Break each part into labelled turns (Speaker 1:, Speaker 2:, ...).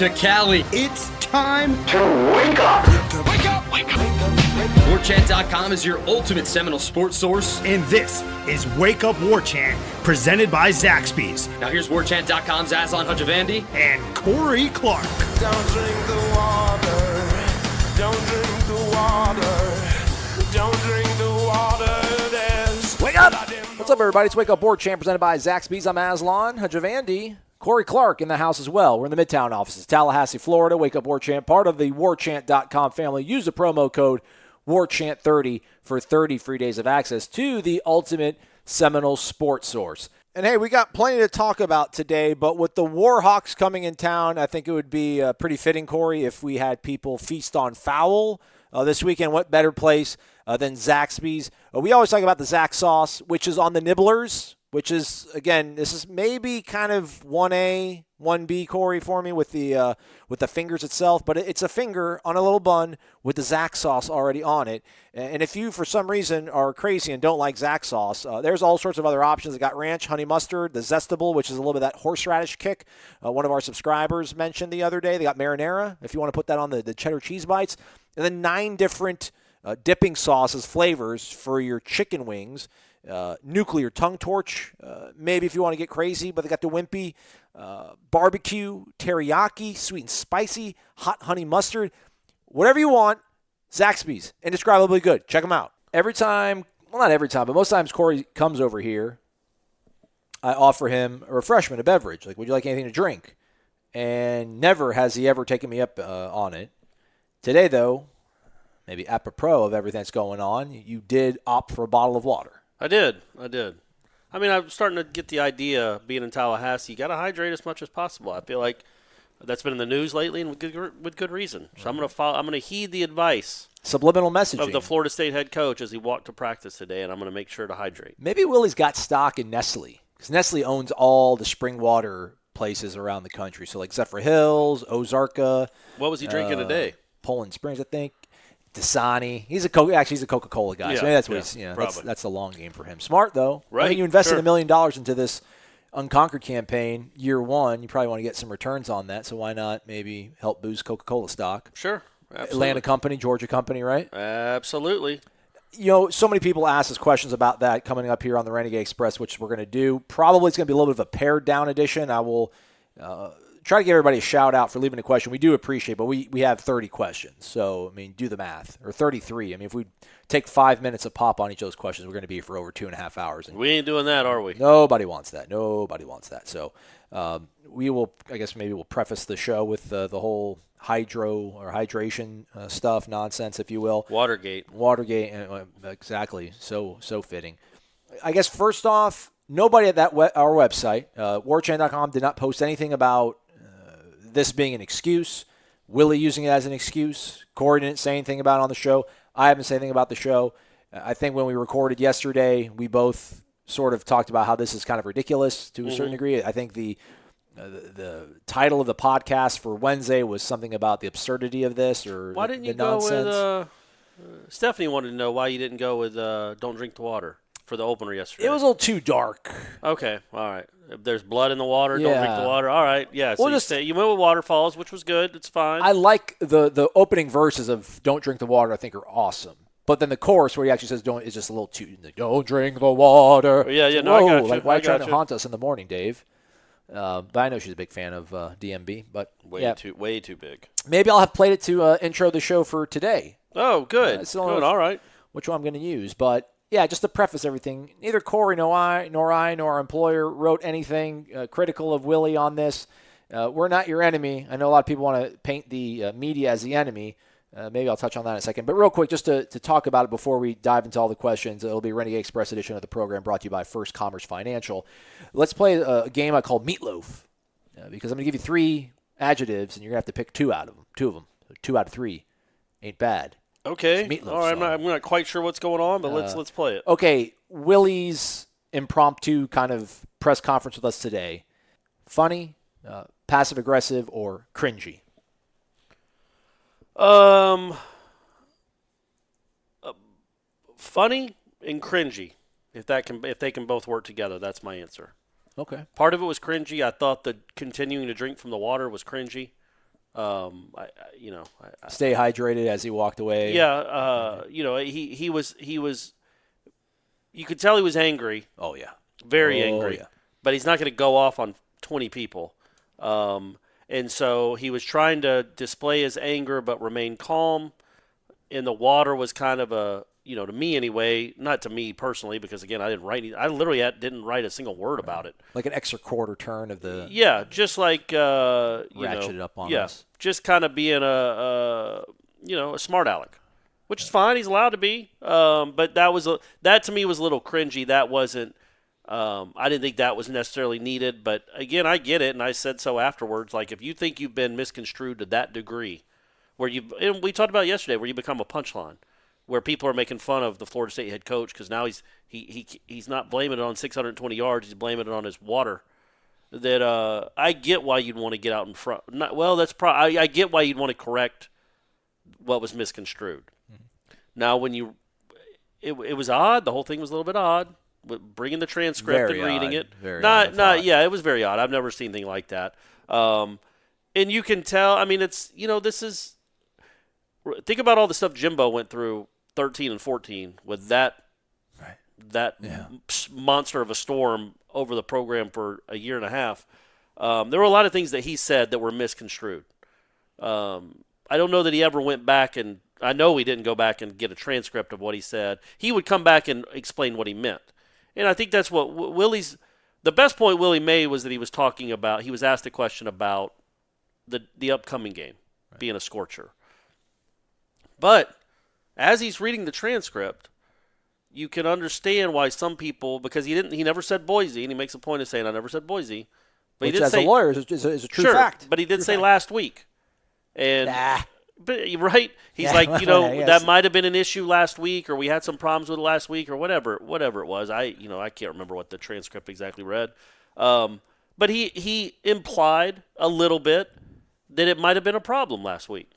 Speaker 1: to Cali.
Speaker 2: It's time
Speaker 3: to wake up.
Speaker 1: Wake up! Wake up! WarChant.com is your ultimate Seminole sports source.
Speaker 2: And this is Wake Up War Chant, presented by Zaxby's.
Speaker 1: Now here's WarChant.com's Aslan Hajavandi
Speaker 2: and Corey Clark.
Speaker 4: Don't drink the water. Don't drink the water. Don't drink the water. There's
Speaker 5: Wake up! What's up, everybody? It's Wake Up War Chant, presented by Zaxby's. I'm Aslan Hajavandi. Corey Clark in the house as well. We're in the Midtown offices, Tallahassee, Florida. Wake Up War Chant, part of the WarChant.com family. Use the promo code WarChant30 for 30 free days of access to the ultimate Seminole sports source. And hey, we got plenty to talk about today, but with the Warhawks coming in town, I think it would be pretty fitting, Corey, if we had people feast on fowl this weekend. What better place than Zaxby's? We always talk about the Zax sauce, which is on the nibblers, which is, again, this is maybe kind of 1A, 1B, Corey, for me with the fingers itself. But it's a finger on a little bun with the Zax sauce already on it. And if you, for some reason, are crazy and don't like Zax sauce, there's all sorts of other options. They got ranch, honey mustard, the Zestable, which is a little bit of that horseradish kick. One of our subscribers mentioned the other day. They got marinara, if you want to put that on the cheddar cheese bites. And then 9 different dipping sauces, flavors for your chicken wings. Nuclear tongue torch, maybe if you want to get crazy, but they got the wimpy, barbecue, teriyaki, sweet and spicy, hot honey mustard, whatever you want. Zaxby's, indescribably good. Check them out. Every time, well, not every time, but most times Corey comes over here, I offer him a refreshment, a beverage. Like, would you like anything to drink? And never has he ever taken me up on it. Today, though, maybe apropos of everything that's going on, you did opt for a bottle of water.
Speaker 6: I did. I mean, I'm starting to get the idea, being in Tallahassee, you got to hydrate as much as possible. I feel like that's been in the news lately, and with good reason. So I'm going to follow. I'm going to heed the advice.
Speaker 5: Subliminal messaging
Speaker 6: of the Florida State head coach as he walked to practice today, and I'm going to make sure to hydrate.
Speaker 5: Maybe Willie's got stock in Nestle, because Nestle owns all the spring water places around the country. So like Zephyr Hills, Ozarka.
Speaker 6: What was he drinking today?
Speaker 5: Poland Springs, I think. Dasani. He's a Coca-Cola guy. So maybe that's what he's. That's the long game for him. Smart though.
Speaker 6: Right.
Speaker 5: I think you invested $1 million into this Unconquered campaign year one. You probably want to get some returns on that. So why not maybe help boost Coca-Cola stock?
Speaker 6: Sure. Absolutely.
Speaker 5: Atlanta company, Georgia company, right?
Speaker 6: Absolutely.
Speaker 5: You know, so many people ask us questions about that coming up here on the Renegade Express, which we're going to do. Probably it's going to be a little bit of a pared down edition. I will try to give everybody a shout out for leaving a question. We do appreciate it, but we have 30 questions. So, I mean, do the math. Or 33. I mean, if we take 5 minutes a pop on each of those questions, we're going to be here for over 2.5 hours. And
Speaker 6: we ain't doing that, are we?
Speaker 5: Nobody wants that. So we will, I guess maybe we'll preface the show with the whole hydration stuff, nonsense, if you will.
Speaker 6: Watergate,
Speaker 5: exactly. So fitting. I guess first off, nobody at our website, warchant.com, did not post anything about this being an excuse. Willie using it as an excuse. Corey didn't say anything about it on the show. I haven't said anything about the show. I think when we recorded yesterday, we both sort of talked about how this is kind of ridiculous to a certain degree. I think the title of the podcast for Wednesday was something about the absurdity of this or
Speaker 6: why didn't you
Speaker 5: nonsense.
Speaker 6: Go with Stephanie wanted to know why you didn't go with Don't Drink the Water for the opener yesterday.
Speaker 5: It was a little too dark.
Speaker 6: Okay, all right. If there's blood in the water, don't drink the water. All right, yeah. So you went with Waterfalls, which was good. It's fine.
Speaker 5: I like the opening verses of Don't Drink the Water. I think are awesome. But then the chorus where he actually says "don't" is just a little too. Don't drink the water.
Speaker 6: Yeah.
Speaker 5: I got you. Like why try to haunt us in the morning, Dave? But I know she's a big fan of DMB. But
Speaker 6: way too big.
Speaker 5: Maybe I'll have played it to intro the show for today.
Speaker 6: Oh, good. Good. All right.
Speaker 5: Which one I'm going to use, but. Yeah, just to preface everything, neither Corey nor I nor our employer wrote anything critical of Willie on this. We're not your enemy. I know a lot of people want to paint the media as the enemy. Maybe I'll touch on that in a second. But real quick, just to talk about it before we dive into all the questions, it'll be Renegade Express edition of the program brought to you by First Commerce Financial. Let's play a game I call Meatloaf because I'm going to give you 3 adjectives, and you're going to have to pick 2 out of them. 2 of them. 2 out of 3 ain't bad.
Speaker 6: Okay. All right. I'm not quite sure what's going on, but let's play it.
Speaker 5: Okay. Willie's impromptu kind of press conference with us today. Funny, passive-aggressive, or cringy?
Speaker 6: Funny and cringy. If they can both work together, that's my answer.
Speaker 5: Okay.
Speaker 6: Part of it was cringy. I thought the continuing to drink from the water was cringy.
Speaker 5: Stay hydrated as he walked away.
Speaker 6: Yeah, he was. You could tell he was angry.
Speaker 5: Oh yeah,
Speaker 6: very angry.
Speaker 5: Yeah.
Speaker 6: But he's not going to go off on 20 people. And so he was trying to display his anger but remain calm. And the water was kind of to me anyway, not to me personally, because again, I didn't write. I literally didn't write a single word about it.
Speaker 5: Like an extra quarter turn of the.
Speaker 6: Yeah, just like
Speaker 5: ratcheted up on us.
Speaker 6: Just kind of being a smart aleck, which is fine. He's allowed to be. But that to me was a little cringy. That wasn't. I didn't think that was necessarily needed. But again, I get it, and I said so afterwards. Like if you think you've been misconstrued to that degree, and we talked about it yesterday, where you become a punchline. Where people are making fun of the Florida State head coach because now he's not blaming it on 620 yards, he's blaming it on his water. That I get why you'd want to get out in front. I get why you'd want to correct what was misconstrued. Mm-hmm. Now, when it was odd. The whole thing was a little bit odd. Bringing the transcript
Speaker 5: very
Speaker 6: and reading
Speaker 5: odd.
Speaker 6: it,
Speaker 5: very
Speaker 6: yeah, it was very odd. I've never seen anything like that. And you can tell. I mean, it's this is. Think about all the stuff Jimbo went through 13 and 14 with that monster of a storm over the program for a year and a half. There were a lot of things that he said that were misconstrued. I don't know that he ever went back, and I know he didn't go back and get a transcript of what he said. He would come back and explain what he meant. And I think that's what the best point Willie made was that he was asked a question about the upcoming game being a scorcher. But as he's reading the transcript, you can understand why some people, because he never said Boise, and he makes a point of saying, I never said Boise. But
Speaker 5: Which,
Speaker 6: he did
Speaker 5: as
Speaker 6: say,
Speaker 5: a lawyer, is a true
Speaker 6: sure,
Speaker 5: fact.
Speaker 6: But he did say
Speaker 5: fact.
Speaker 6: last week. And but right? He's
Speaker 5: yeah,
Speaker 6: like,
Speaker 5: yes.
Speaker 6: that might have been an issue last week, or we had some problems with it last week, or whatever it was. I can't remember what the transcript exactly read. But he implied a little bit that it might have been a problem last week.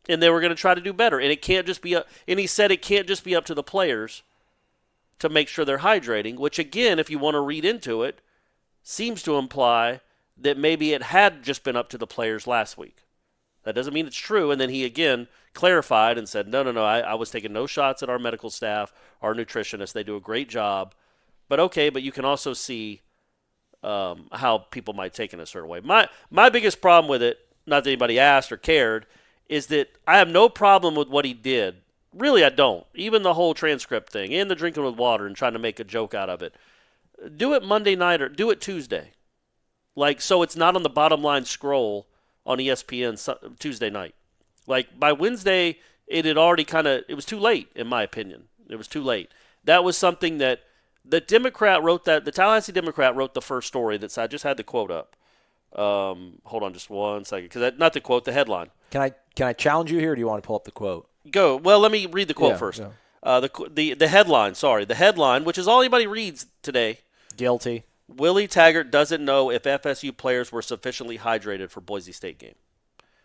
Speaker 6: And they were going to try to do better. And it can't just be and he said it can't just be up to the players to make sure they're hydrating, which again, if you want to read into it, seems to imply that maybe it had just been up to the players last week. That doesn't mean it's true. And then he again clarified and said, no, I was taking no shots at our medical staff, our nutritionists. They do a great job. But you can also see how people might take it in a certain way. My biggest problem with it, not that anybody asked or cared, is that I have no problem with what he did. Really, I don't. Even the whole transcript thing and the drinking with water and trying to make a joke out of it. Do it Monday night or do it Tuesday. So it's not on the bottom line scroll on ESPN Tuesday night. By Wednesday, it had already it was too late, in my opinion. It was too late. That was something that the Tallahassee Democrat wrote the first story that I just had the quote up. Hold on just one second, because not the quote, the headline.
Speaker 5: Can I challenge you here, or do you want to pull up the quote?
Speaker 6: Go. Well, let me read the quote first. Yeah. The headline. Sorry, the headline, which is all anybody reads today.
Speaker 5: Guilty.
Speaker 6: Willie Taggart doesn't know if FSU players were sufficiently hydrated for Boise State game.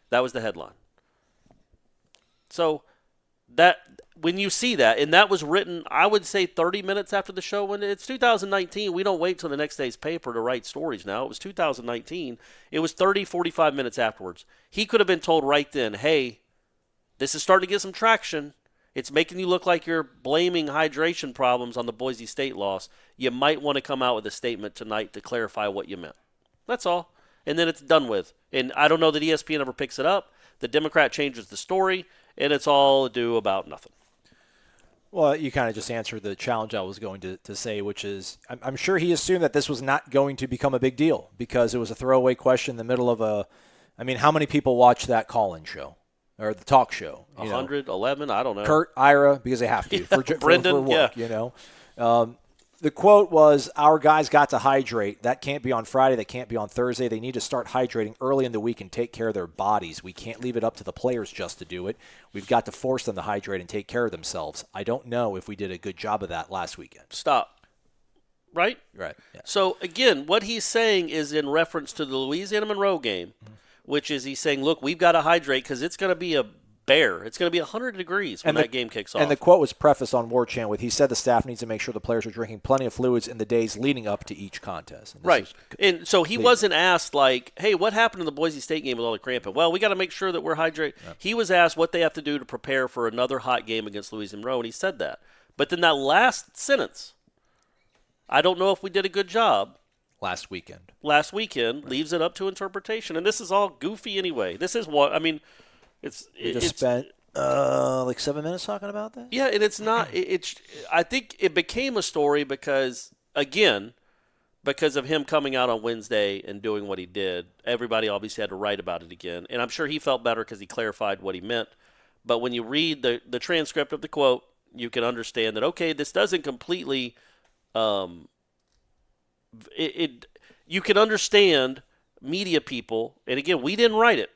Speaker 6: That was the headline. So that when you see that, and that was written, I would say 30 minutes after the show. When it's 2019, we don't wait till the next day's paper to write stories now. It was 2019. It was 30, 45 minutes afterwards. He could have been told right then, hey, this is starting to get some traction. It's making you look like you're blaming hydration problems on the Boise State loss. You might want to come out with a statement tonight to clarify what you meant. That's all. And then it's done with. And I don't know that ESPN ever picks it up. The Democrat changes the story, and it's all ado about nothing.
Speaker 5: Well, you kind of just answered the challenge I was going to say, which is I'm sure he assumed that this was not going to become a big deal because it was a throwaway question in the middle of how many people watch that call-in show or the talk show?
Speaker 6: 111, I don't know.
Speaker 5: Kurt, Ira, because they have to. For
Speaker 6: Brendan,
Speaker 5: for work, The quote was, our guys got to hydrate. That can't be on Friday. That can't be on Thursday. They need to start hydrating early in the week and take care of their bodies. We can't leave it up to the players just to do it. We've got to force them to hydrate and take care of themselves. I don't know if we did a good job of that last weekend.
Speaker 6: Stop. Right?
Speaker 5: Right. Yeah.
Speaker 6: So, again, what he's saying is in reference to the Louisiana Monroe game, which is he's saying, look, we've got to hydrate because it's going to be a bare. It's going to be 100 degrees when that game kicks off.
Speaker 5: And the quote was prefaced on War Chant with, he said the staff needs to make sure the players are drinking plenty of fluids in the days leading up to each contest.
Speaker 6: Right. And so he wasn't asked, like, hey, what happened in the Boise State game with all the cramping? Well, we got to make sure that we're hydrated. Yeah. He was asked what they have to do to prepare for another hot game against Louis Monroe, and he said that. But then that last sentence, I don't know if we did a good job.
Speaker 5: Last weekend
Speaker 6: leaves it up to interpretation. And this is all goofy anyway. This is what, I mean,
Speaker 5: we just spent like 7 minutes talking about that?
Speaker 6: Yeah, and it's not, I think it became a story because of him coming out on Wednesday and doing what he did. Everybody obviously had to write about it again. And I'm sure he felt better because he clarified what he meant. But when you read the transcript of the quote, you can understand that, okay, this doesn't completely you can understand media people, and again, we didn't write it.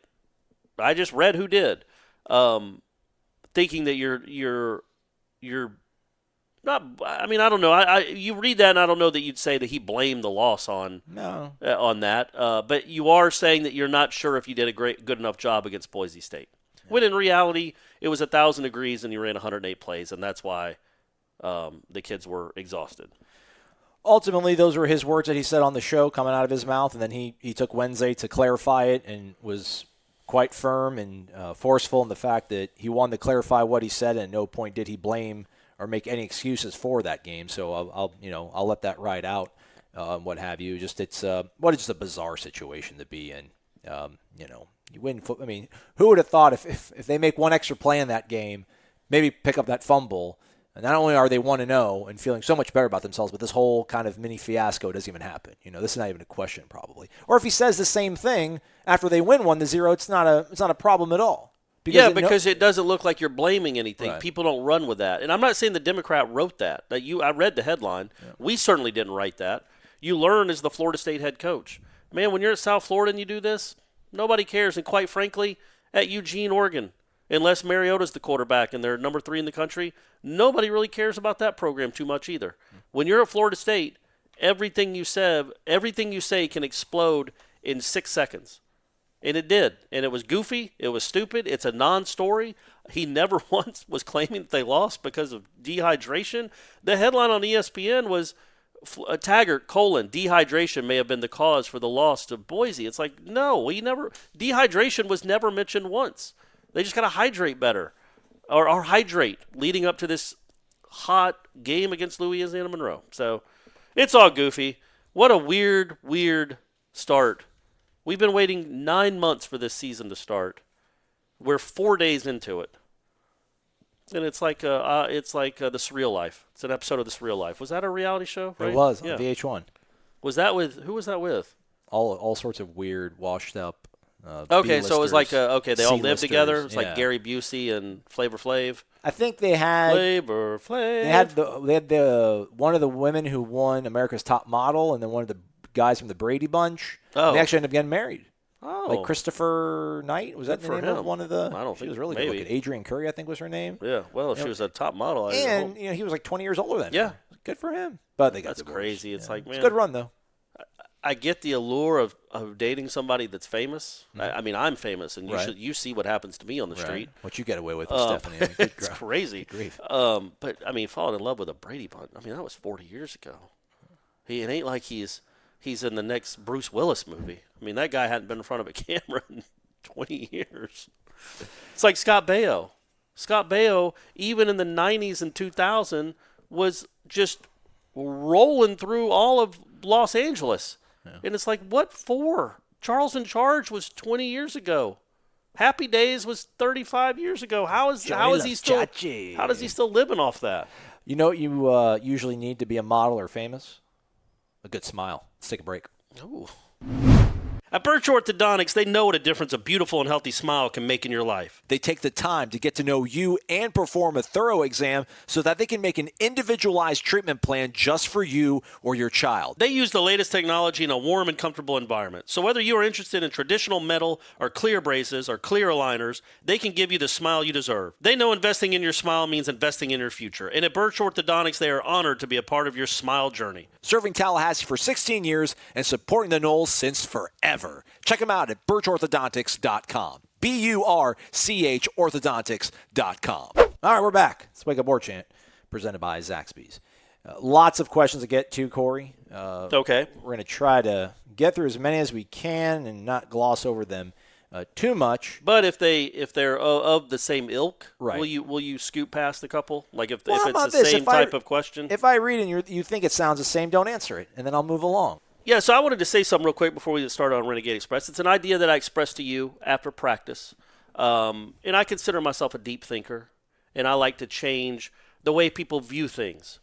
Speaker 6: I just read who did, thinking that you're not. I mean, I don't know. You read that, and I don't know that you'd say that he blamed the loss on that. But you are saying that you're not sure if you did a good enough job against Boise State. Yeah. When in reality, it was 1,000 degrees, and you ran 108 plays, and that's why the kids were exhausted.
Speaker 5: Ultimately, those were his words that he said on the show coming out of his mouth, and then he took Wednesday to clarify it and was quite firm and forceful in the fact that he wanted to clarify what he said, and at no point did he blame or make any excuses for that game. So I'll let that ride out, what have you. Just it's a bizarre situation to be in. You win. I mean, who would have thought if they make one extra play in that game, maybe pick up that fumble. And not only are they 1-0 and feeling so much better about themselves, but this whole kind of mini fiasco doesn't even happen. This is not even a question probably. Or if he says the same thing after they win 1-0, it's not a problem at all.
Speaker 6: Because it doesn't look like you're blaming anything.
Speaker 5: Right.
Speaker 6: People don't run with that. And I'm not saying the Democrat wrote that. I read the headline. Yeah. We certainly didn't write that. You learn as the Florida State head coach. Man, when you're at South Florida and you do this, nobody cares. And quite frankly, at Eugene, Oregon, unless Mariota's the quarterback and they're number 3 in the country, nobody really cares about that program too much either. When you're at Florida State, everything you say can explode in 6 seconds. And it did. And it was goofy. It was stupid. It's a non-story. He never once was claiming that they lost because of dehydration. The headline on ESPN was Taggart, dehydration may have been the cause for the loss to Boise. It's like, no, dehydration was never mentioned once. They just got to hydrate better or hydrate leading up to this hot game against Louisiana Monroe. So it's all goofy. What a weird start. We've been waiting 9 months for this season to start. We're 4 days into it. And it's like The Surreal Life. It's an episode of The Surreal Life. Was that a reality show? Right?
Speaker 5: It was on VH1.
Speaker 6: Who was that with?
Speaker 5: All sorts of weird, washed up
Speaker 6: okay, so it was like, they all lived together. It was
Speaker 5: yeah.
Speaker 6: like Gary Busey and Flavor Flav.
Speaker 5: I think they had
Speaker 6: Flavor Flav.
Speaker 5: They had the one of the women who won America's Top Model, and then one of the guys from the Brady Bunch.
Speaker 6: Oh.
Speaker 5: And they actually ended up getting married.
Speaker 6: Oh.
Speaker 5: Like Christopher Knight, was that the name of one of the?
Speaker 6: I don't think
Speaker 5: she was really good looking. Adrian Curry, I think, was her name.
Speaker 6: Yeah, well, she was a top model.
Speaker 5: And he was like 20 years older than her.
Speaker 6: Yeah,
Speaker 5: good for him. But they got
Speaker 6: that's
Speaker 5: divorced.
Speaker 6: crazy. It's like, man,
Speaker 5: it's a good run though.
Speaker 6: I get the allure of dating somebody that's famous. I mean, I'm famous, and you see what happens to me on the street.
Speaker 5: What you get away with Stephanie. I mean,
Speaker 6: it's crazy. But, I mean, falling in love with a Brady Bunch, I mean, that was 40 years ago. It ain't like he's in the next Bruce Willis movie. I mean, that guy hadn't been in front of a camera in 20 years. It's like Scott Baio. Scott Baio, even in the 90s and 2000, was just rolling through all of Los Angeles. Yeah. And it's like, what for? Charles in Charge was 20 years ago. Happy Days was 35 years ago. How is he still living off that?
Speaker 5: You know what you usually need to be a model or famous? A good smile. Let's take a break.
Speaker 6: Ooh. At Birch Orthodontics, they know what a difference a beautiful and healthy smile can make in your life.
Speaker 5: They take the time to get to know you and perform a thorough exam so that they can make an individualized treatment plan just for you or your child.
Speaker 6: They use the latest technology in a warm and comfortable environment. So whether you are interested in traditional metal or clear braces or clear aligners, they can give you the smile you deserve. They know investing in your smile means investing in your future. And at Birch Orthodontics, they are honored to be a part of your smile journey.
Speaker 5: Serving Tallahassee for 16 years and supporting the Knolls since forever. Check them out at birchorthodontics.com. BURCH orthodontics.com. All right, we're back. It's Wake Up War Chant, presented by Zaxby's. Lots of questions to get to, Corey.
Speaker 6: Okay.
Speaker 5: We're going to try to get through as many as we can and not gloss over them too much.
Speaker 6: But if they're of the same ilk,
Speaker 5: right.
Speaker 6: will you scoot past a couple? Like if
Speaker 5: Well,
Speaker 6: it's the same type of question?
Speaker 5: If I read and you think it sounds the same, don't answer it, and then I'll move along.
Speaker 6: Yeah, so I wanted to say something real quick before we get started on Renegade Express. It's an idea that I expressed to you after practice. And I consider myself a deep thinker, and I like to change the way people view things.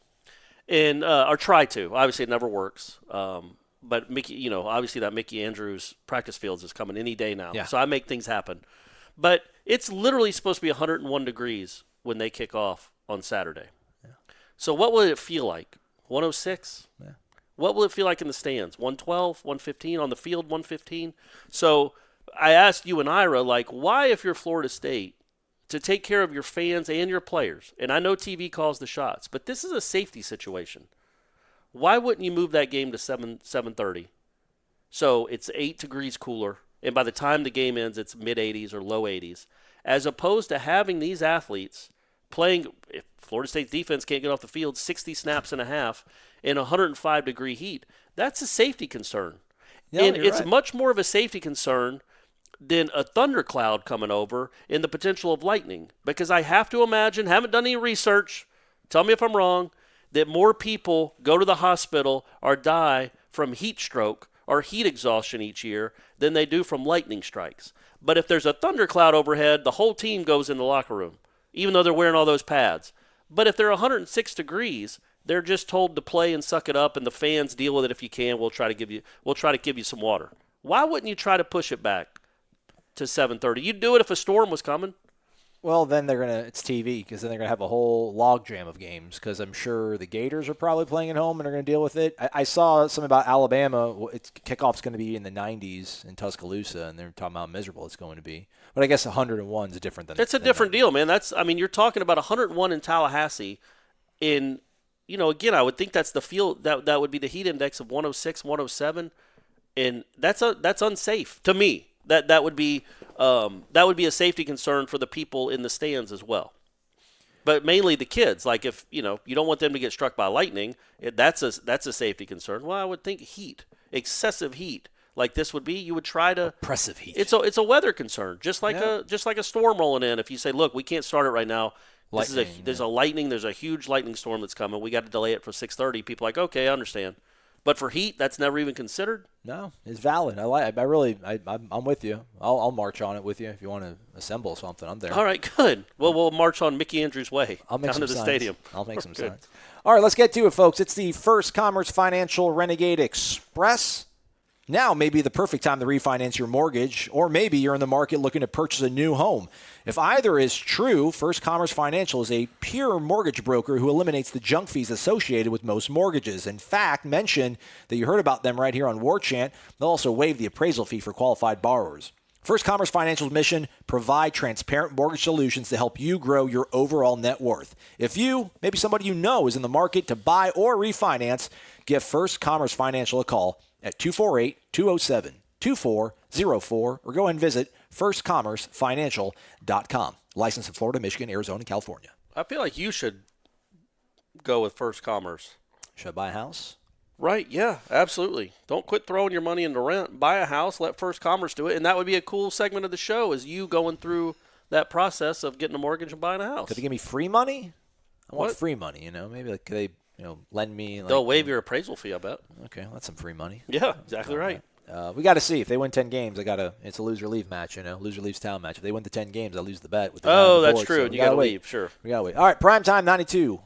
Speaker 6: And or try to. Obviously, it never works. But Mickey, obviously that Mickey Andrews practice fields is coming any day now.
Speaker 5: Yeah.
Speaker 6: So I make things happen. But it's literally supposed to be 101 degrees when they kick off on Saturday. Yeah. So what will it feel like? 106? Yeah. What will it feel like in the stands? 112, 115 on the field, 115? So I asked you and Ira, why, if you're Florida State, to take care of your fans and your players, and I know TV calls the shots, but this is a safety situation. Why wouldn't you move that game to 7:30? So it's 8 degrees cooler, and by the time the game ends, it's mid-80s or low 80s, as opposed to having these athletes playing, if Florida State's defense can't get off the field, 60 snaps and a half in 105-degree heat. That's a safety concern.
Speaker 5: No,
Speaker 6: and it's
Speaker 5: right.
Speaker 6: much more of a safety concern than a thundercloud coming over and the potential of lightning. Because I have to imagine, haven't done any research, tell me if I'm wrong, that more people go to the hospital or die from heat stroke or heat exhaustion each year than they do from lightning strikes. But if there's a thundercloud overhead, the whole team goes in the locker room, even though they're wearing all those pads. But if they're 106 degrees, they're just told to play and suck it up, and the fans deal with it if you can. We'll try to give you some water. Why wouldn't you try to push it back to 7:30? You'd do it if a storm was coming.
Speaker 5: Well, then it's TV, because then they're going to have a whole logjam of games, because I'm sure the Gators are probably playing at home and they're going to deal with it. I saw something about Alabama. Kickoff's going to be in the 90s in Tuscaloosa, and they're talking about how miserable it's going to be. But I guess 101 is different than
Speaker 6: It's a different deal, man. You're talking about 101 in Tallahassee. Again, I would think that's the field that would be the heat index of 106, 107, and that's unsafe to me. That would be a safety concern for the people in the stands as well, but mainly the kids. Like if you don't want them to get struck by lightning, that's a safety concern. Well, I would think excessive heat like this would be. You would try to
Speaker 5: oppressive heat.
Speaker 6: It's a weather concern, just like a storm rolling in. If you say, look, we can't start it right now. There's a huge lightning storm that's coming. We got to delay it for 6:30. People are like, okay, I understand. But for heat, that's never even considered.
Speaker 5: No, it's valid. I'm with you. I'll march on it with you if you want to assemble something. I'm there.
Speaker 6: All right, good. Well, we'll march on Mickey Andrews' way
Speaker 5: down
Speaker 6: to the stadium.
Speaker 5: I'll make some signs. All right, let's get to it, folks. It's the First Commerce Financial Renegade Express. Now may be the perfect time to refinance your mortgage, or maybe you're in the market looking to purchase a new home. If either is true, First Commerce Financial is a pure mortgage broker who eliminates the junk fees associated with most mortgages. In fact, mention that you heard about them right here on War Chant. They'll also waive the appraisal fee for qualified borrowers. First Commerce Financial's mission, provide transparent mortgage solutions to help you grow your overall net worth. If you, maybe somebody you know, is in the market to buy or refinance, give First Commerce Financial a call at 248-207-2404, or go ahead and visit firstcommercefinancial.com. Licensed in Florida, Michigan, Arizona, and California.
Speaker 6: I feel like you should go with First Commerce.
Speaker 5: Should I buy a house?
Speaker 6: Right, yeah, absolutely. Don't quit throwing your money into rent. Buy a house, let First Commerce do it, and that would be a cool segment of the show, is you going through that process of getting a mortgage and buying a house.
Speaker 5: Could they give me free money? I want free money, Maybe could they lend me.
Speaker 6: They'll waive your appraisal fee, I bet.
Speaker 5: Okay, that's some free money.
Speaker 6: Yeah, exactly right.
Speaker 5: We got to see if they win 10 games. It's a lose or leave match, lose or leaves town match. If they win the 10 games, I lose the bet. With the
Speaker 6: that's
Speaker 5: board,
Speaker 6: true.
Speaker 5: So
Speaker 6: and you got to leave, sure.
Speaker 5: We got to wait. All right, primetime 92.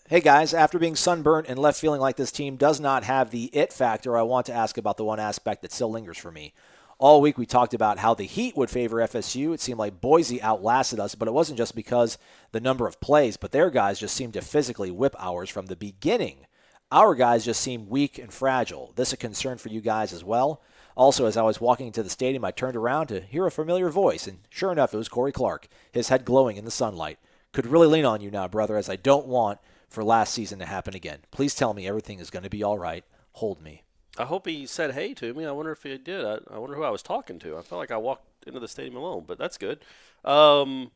Speaker 5: Hey guys, after being sunburnt and left feeling like this team does not have the it factor, I want to ask about the one aspect that still lingers for me. All week we talked about how the Heat would favor FSU. It seemed like Boise outlasted us, but it wasn't just because the number of plays, but their guys just seemed to physically whip ours from the beginning. Our guys just seem weak and fragile. This a concern for you guys as well? Also, as I was walking into the stadium, I turned around to hear a familiar voice, and sure enough, it was Corey Clark, his head glowing in the sunlight. Could really lean on you now, brother, as I don't want for last season to happen again. Please tell me everything is going to be all right. Hold me.
Speaker 6: I hope he said hey to me. I wonder if he did. I wonder who I was talking to. I felt like I walked into the stadium alone, but that's good. That's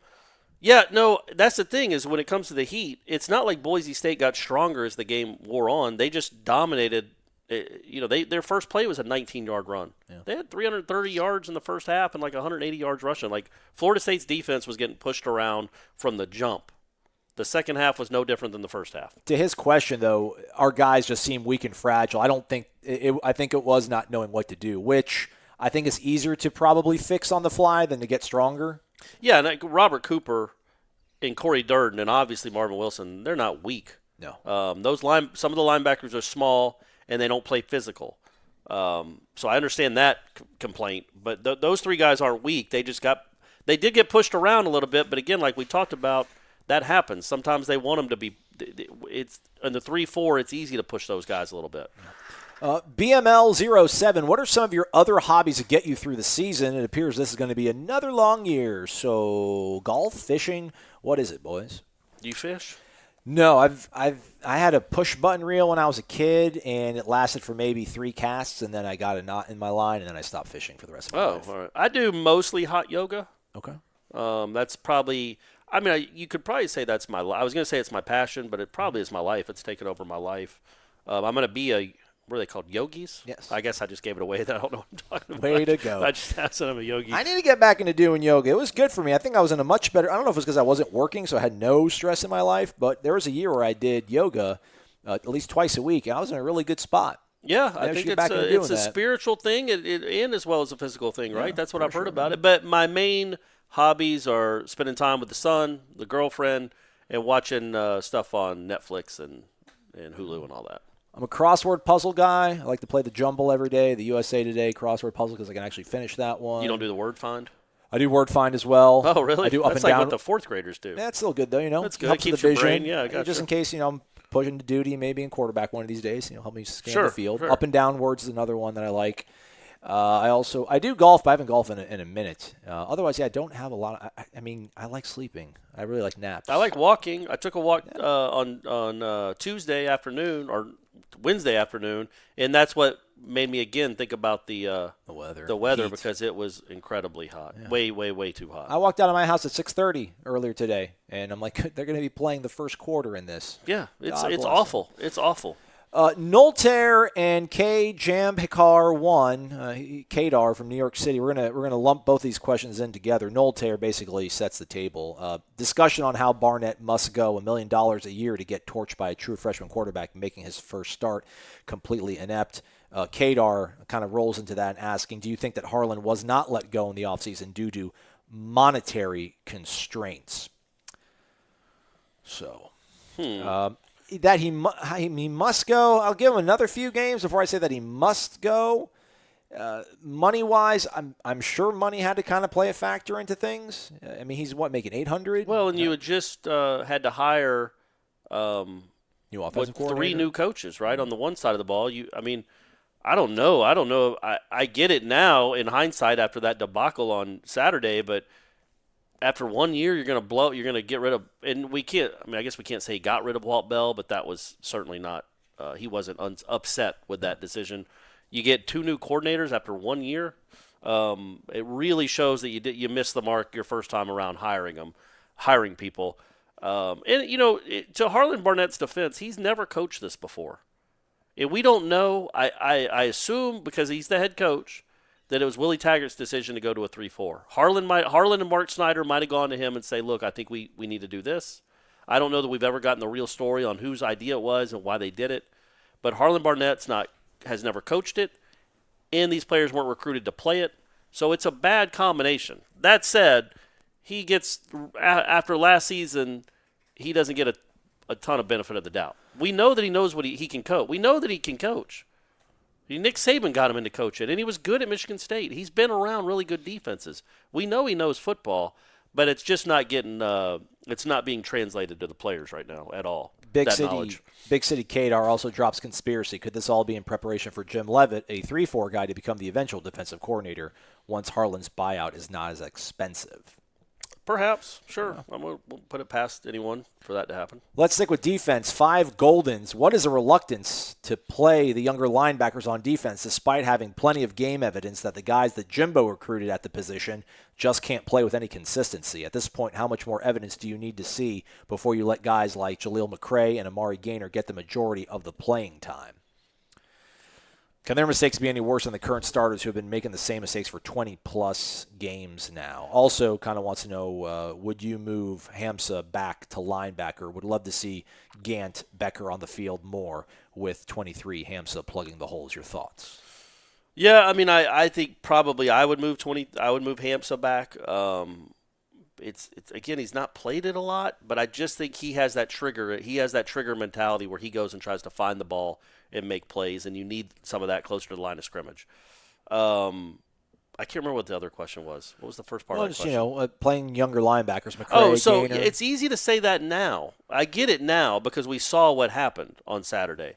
Speaker 6: the thing is when it comes to the Heat, it's not like Boise State got stronger as the game wore on. They just dominated. Their first play was a 19-yard run. Yeah. They had 330 yards in the first half and like 180 yards rushing. Like Florida State's defense was getting pushed around from the jump. The second half was no different than the first half.
Speaker 5: To his question, though, our guys just seem weak and fragile. I think it was not knowing what to do, which I think is easier to probably fix on the fly than to get stronger.
Speaker 6: Yeah, and Robert Cooper and Corey Durden and obviously Marvin Wilson, they're not weak.
Speaker 5: No.
Speaker 6: Some of the linebackers are small and they don't play physical. So I understand that complaint, but those three guys aren't weak. They did get pushed around a little bit, but again, like we talked about, that happens. Sometimes they want them to be. It's in the 3-4. It's easy to push those guys a little bit.
Speaker 5: BML07, what are some of your other hobbies that get you through the season? It appears this is going to be another long year. So golf, fishing, what is it, boys?
Speaker 6: Do you fish?
Speaker 5: No, I had a push button reel when I was a kid, and it lasted for maybe 3 casts, and then I got a knot in my line, and then I stopped fishing for the rest of my life.
Speaker 6: All right. I do mostly hot yoga.
Speaker 5: Okay.
Speaker 6: That's probably. I mean, you could probably say that's my. I was going to say it's my passion, but it probably is my life. It's taken over my life. I'm going to be a. What are they called? Yogis?
Speaker 5: Yes.
Speaker 6: I guess I just gave it away. That I don't know what I'm talking about.
Speaker 5: Way to go.
Speaker 6: I just said I'm a yogi.
Speaker 5: I need to get back into doing yoga. It was good for me. I think I was in a much better – I don't know if it was because I wasn't working, so I had no stress in my life, but there was a year where I did yoga at least twice a week, and I was in a really good spot.
Speaker 6: Yeah, I think it's a spiritual thing and as well as a physical thing, right? That's what I've heard about it. But my main hobbies are spending time with the son, the girlfriend, and watching stuff on Netflix and Hulu and all that.
Speaker 5: I'm a crossword puzzle guy. I like to play the Jumble every day, the USA Today crossword puzzle, because I can actually finish that one.
Speaker 6: You don't do the word find?
Speaker 5: I do word find as well.
Speaker 6: Oh, really?
Speaker 5: I do up
Speaker 6: That's
Speaker 5: and down.
Speaker 6: Like what the fourth graders do.
Speaker 5: That's still good, though.
Speaker 6: That's good.
Speaker 5: Helps
Speaker 6: It keeps
Speaker 5: the
Speaker 6: your
Speaker 5: vision.
Speaker 6: brain. Yeah, I got
Speaker 5: just in case I'm pushing to duty, maybe in quarterback one of these days. Help me scan the field.
Speaker 6: Sure.
Speaker 5: Up and down words is another one that I like. I do golf, but I haven't golfed in a minute. Otherwise, I don't have a lot. I like sleeping. I really like naps.
Speaker 6: I like walking. I took a walk on Tuesday afternoon or Wednesday afternoon, and that's what made me again think about the weather. The weather
Speaker 5: Heat.
Speaker 6: Because it was incredibly hot. Yeah. Way too hot.
Speaker 5: I walked out of my house at 6:30 earlier today, and I'm like, they're going to be playing the first quarter in this.
Speaker 6: Yeah, it's awful. It's awful.
Speaker 5: Noltear and K. Jambhikar won. Kadar from New York City. We're gonna lump both these questions in together. Noltear basically sets the table. Discussion on how Barnett must go $1 million a year to get torched by a true freshman quarterback making his first start completely inept. Kadar kind of rolls into that and asking, do you think that Harlan was not let go in the offseason due to monetary constraints? So, that he must go. I'll give him another few games before I say that he must go. Money-wise, I'm sure money had to kind of play a factor into things. I mean, he's making $800.
Speaker 6: Well, and you had just had to hire
Speaker 5: new offensive coordinator,
Speaker 6: 3 new coaches, right? On the one side of the ball, I don't know. I get it now in hindsight after that debacle on Saturday, but after 1 year, you're going to get rid of, and we can't, I guess we can't say he got rid of Walt Bell, but that was certainly not, he wasn't upset with that decision. You get 2 new coordinators after 1 year. It really shows that you missed the mark your first time around hiring people. To Harlan Barnett's defense, he's never coached this before. And we don't know, I assume because he's the head coach, that it was Willie Taggart's decision to go to a 3-4. Harlan and Mark Snyder might have gone to him and say, look, I think we need to do this. I don't know that we've ever gotten the real story on whose idea it was and why they did it. But Harlan Barnett has never coached it, and these players weren't recruited to play it. So it's a bad combination. That said, he gets, after last season, he doesn't get a ton of benefit of the doubt. We know that he knows what he can coach. We know that he can coach. Nick Saban got him into coaching, and he was good at Michigan State. He's been around really good defenses. We know he knows football, but it's just not getting it's not being translated to the players right now at all.
Speaker 5: Big City Kadar also drops conspiracy. Could this all be in preparation for Jim Leavitt, a 3-4 guy, to become the eventual defensive coordinator once Harlan's buyout is not as expensive?
Speaker 6: Perhaps, sure. I won't put it past anyone for that to happen.
Speaker 5: Let's stick with defense. 5 Goldens. What is a reluctance to play the younger linebackers on defense despite having plenty of game evidence that the guys that Jimbo recruited at the position just can't play with any consistency? At this point, how much more evidence do you need to see before you let guys like Jaleel McRae and Amari Gaynor get the majority of the playing time? Can their mistakes be any worse than the current starters who have been making the same mistakes for 20-plus games now? Also kind of wants to know, would you move Hamza back to linebacker? Would love to see Gant, Becker on the field more with 23, Hamza plugging the holes. Your thoughts?
Speaker 6: Yeah, I mean, I think probably I would move Hamza back. It's again, he's not played it a lot, but I just think he has that trigger. He has that trigger mentality where he goes and tries to find the ball and make plays, and you need some of that closer to the line of scrimmage. I can't remember what the other question was. What was the first part of that question?
Speaker 5: Playing younger linebackers, McRae, Gaynor.
Speaker 6: It's easy to say that now. I get it now because we saw what happened on Saturday.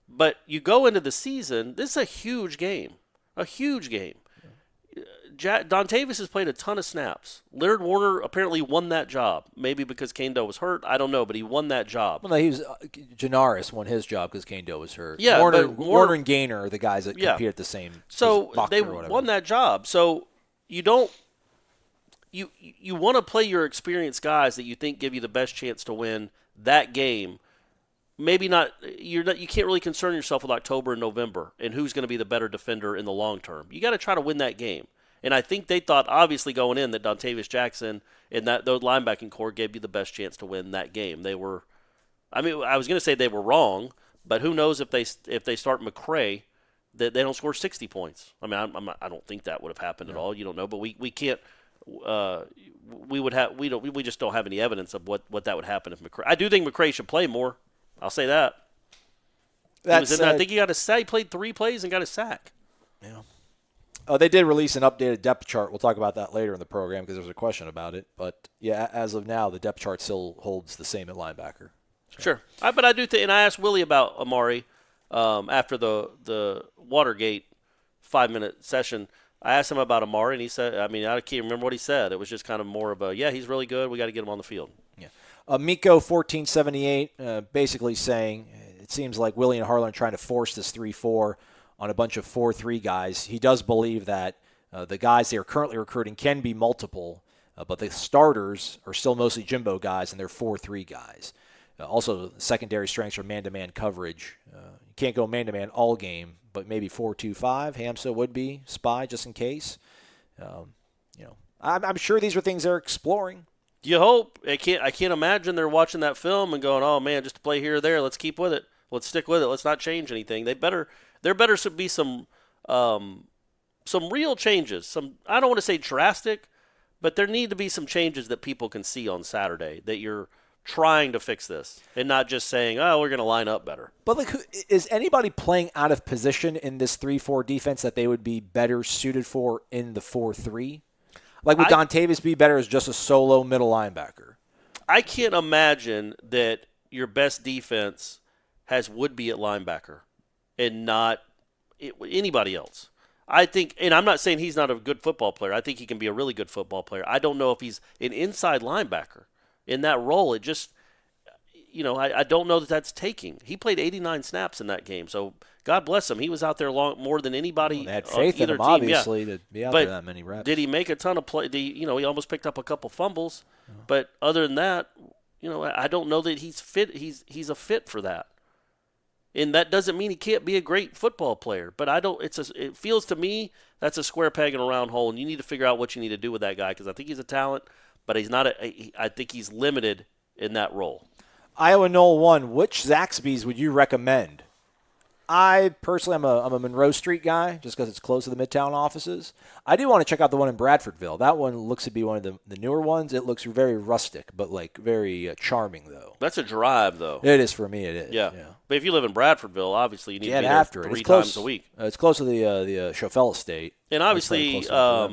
Speaker 6: But you go into the season, this is a huge game. A huge game. Dontavius has played a ton of snaps. Leonard Warner apparently won that job. Maybe because Kane Doe was hurt. I don't know, but he won that job.
Speaker 5: Well, no, he was Janaris won his job because Kane Doe was hurt.
Speaker 6: Yeah,
Speaker 5: Warner and Gaynor are the guys that compete at the same.
Speaker 6: So they won that job. So you don't. You want to play your experienced guys that you think give you the best chance to win that game. Maybe not. You can't really concern yourself with October and November and who's going to be the better defender in the long term. You got to try to win that game. And I think they thought, obviously, going in that Dontavius Jackson and those linebacking core gave you the best chance to win that game. They were, I was going to say they were wrong, but who knows if they start McRae, that they don't score 60 points. I mean, I don't think that would have happened at all. You don't know, but we can't. We just don't have any evidence of what that would happen if McRae. I do think McRae should play more. I'll say that. I think he got a sack. He played 3 plays and got a sack.
Speaker 5: Yeah. Oh, they did release an updated depth chart. We'll talk about that later in the program because there's a question about it. But, yeah, as of now, the depth chart still holds the same at linebacker. So.
Speaker 6: Sure. But I do think – and I asked Willie about Amari after the Watergate 5-minute session. I asked him about Amari, and he said – I can't remember what he said. It was just kind of more of a, yeah, he's really good. We got to get him on the field.
Speaker 5: Yeah. Miko 1478 basically saying it seems like Willie and Harlan are trying to force this 3-4 on a bunch of 4-3 guys. He does believe that the guys they are currently recruiting can be multiple, but the starters are still mostly Jimbo guys, and they're 4-3 guys. Also, secondary strengths are man-to-man coverage. You can't go man-to-man all game, but maybe 4-2-5. Hamza would be spy just in case. I'm sure these are things they're exploring.
Speaker 6: You hope. I can't imagine they're watching that film and going, oh, man, just to play here or there, let's keep with it. Let's stick with it. Let's not change anything. There better be some real changes. I don't want to say drastic, but there need to be some changes that people can see on Saturday, that you're trying to fix this and not just saying, oh, we're going to line up better.
Speaker 5: But is anybody playing out of position in this 3-4 defense that they would be better suited for in the 4-3? Like, would Dontavius be better as just a solo middle linebacker?
Speaker 6: I can't imagine that your best defense has would-be at linebacker and not anybody else. I think, and I'm not saying he's not a good football player. I think he can be a really good football player. I don't know if he's an inside linebacker in that role. It just, I don't know that that's taking. He played 89 snaps in that game, so God bless him. He was out there more than anybody.
Speaker 5: Well, they had faith in him,
Speaker 6: team.
Speaker 5: obviously, to be out there that many reps.
Speaker 6: Did he make a ton of play? He almost picked up a couple fumbles, but other than that, I don't know that he's fit. He's a fit for that. And that doesn't mean he can't be a great football player, but it feels to me that's a square peg in a round hole, and you need to figure out what you need to do with that guy because I think he's a talent, but he's not. I think he's limited in that role.
Speaker 5: Iowa Knoll 1, which Zaxby's would you recommend? I personally am a Monroe Street guy just because it's close to the Midtown offices. I do want to check out the one in Bradfordville. That one looks to be one of the newer ones. It looks very rustic, but very charming, though.
Speaker 6: That's a drive, though.
Speaker 5: It is for me. It is.
Speaker 6: Yeah. But if you live in Bradfordville, obviously you need to be there
Speaker 5: after
Speaker 6: 3 times a week.
Speaker 5: It's close to the Chauffeur Estate.
Speaker 6: And obviously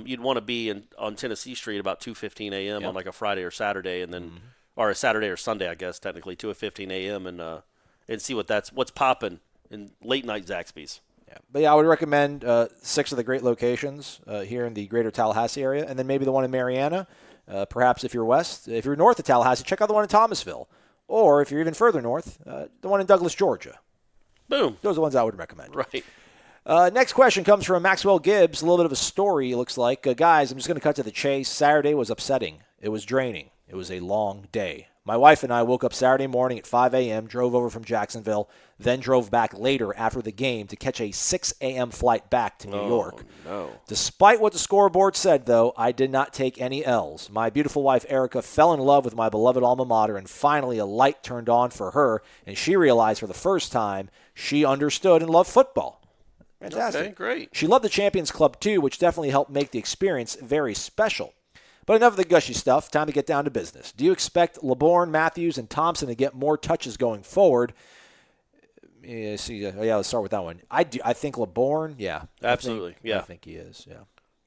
Speaker 6: you'd want to be on Tennessee Street about 2:15 a.m. on like a Friday or Saturday, and then or a Saturday or Sunday, I guess technically 2:15 a.m. and see what's popping in late night Zaxby's.
Speaker 5: But yeah, I would recommend 6 of the great locations here in the greater Tallahassee area, and then maybe the one in Mariana. Perhaps if you're north of Tallahassee, check out the one in Thomasville. Or if you're even further north, the one in Douglas, Georgia.
Speaker 6: Boom.
Speaker 5: Those are the ones I would recommend.
Speaker 6: Right.
Speaker 5: Next question comes from Maxwell Gibbs. A little bit of a story, it looks like. Guys, I'm just going to cut to the chase. Saturday was upsetting. It was draining. It was a long day. My wife and I woke up Saturday morning at 5 a.m., drove over from Jacksonville, then drove back later after the game to catch a 6 a.m. flight back to New York.
Speaker 6: No.
Speaker 5: Despite what the scoreboard said, though, I did not take any L's. My beautiful wife, Erica, fell in love with my beloved alma mater, and finally a light turned on for her, and she realized for the first time she understood and loved football. Fantastic.
Speaker 6: Okay, great.
Speaker 5: She loved the Champions Club, too, which definitely helped make the experience very special. But enough of the gushy stuff. Time to get down to business. Do you expect LeBourne, Matthews, and Thompson to get more touches going forward? Let's start with that one. I think LeBourne, yeah.
Speaker 6: Absolutely,
Speaker 5: I think he is, yeah.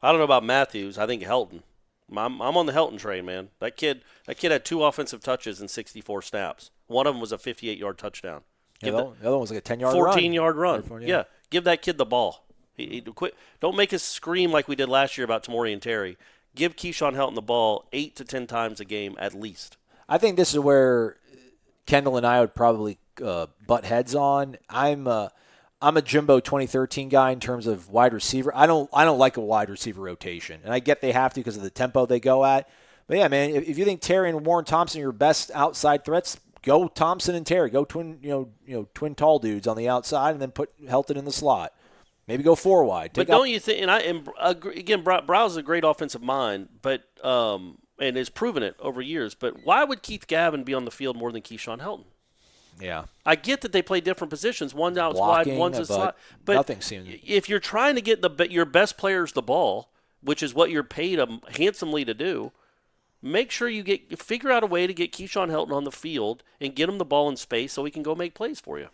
Speaker 6: I don't know about Matthews. I think Helton. I'm on the Helton train, man. That kid had 2 offensive touches in 64 snaps. One of them was a 58-yard touchdown.
Speaker 5: The other one was like a 10-yard run.
Speaker 6: 14-yard run. Yeah. Give that kid the ball. Quit. Don't make us scream like we did last year about Tamori and Terry. Give Keyshawn Helton the ball 8 to 10 times a game at least.
Speaker 5: I think this is where Kendall and I would probably butt heads on. I'm a Jimbo 2013 guy in terms of wide receiver. I don't like a wide receiver rotation, and I get they have to because of the tempo they go at. But yeah, man, if you think Terry and Warren Thompson are your best outside threats, go Thompson and Terry. Go twin tall dudes on the outside, and then put Helton in the slot. Maybe go 4 wide.
Speaker 6: But don't you think? And again, Browse is a great offensive mind, but and has proven it over years. But why would Keith Gavin be on the field more than Keyshawn Helton?
Speaker 5: Yeah,
Speaker 6: I get that they play different positions. One's out wide, one's a slot. But
Speaker 5: nothing seems.
Speaker 6: If you're trying to get your best players the ball, which is what you're paid handsomely to do, make sure you figure out a way to get Keyshawn Helton on the field and get him the ball in space so he can go make plays for you.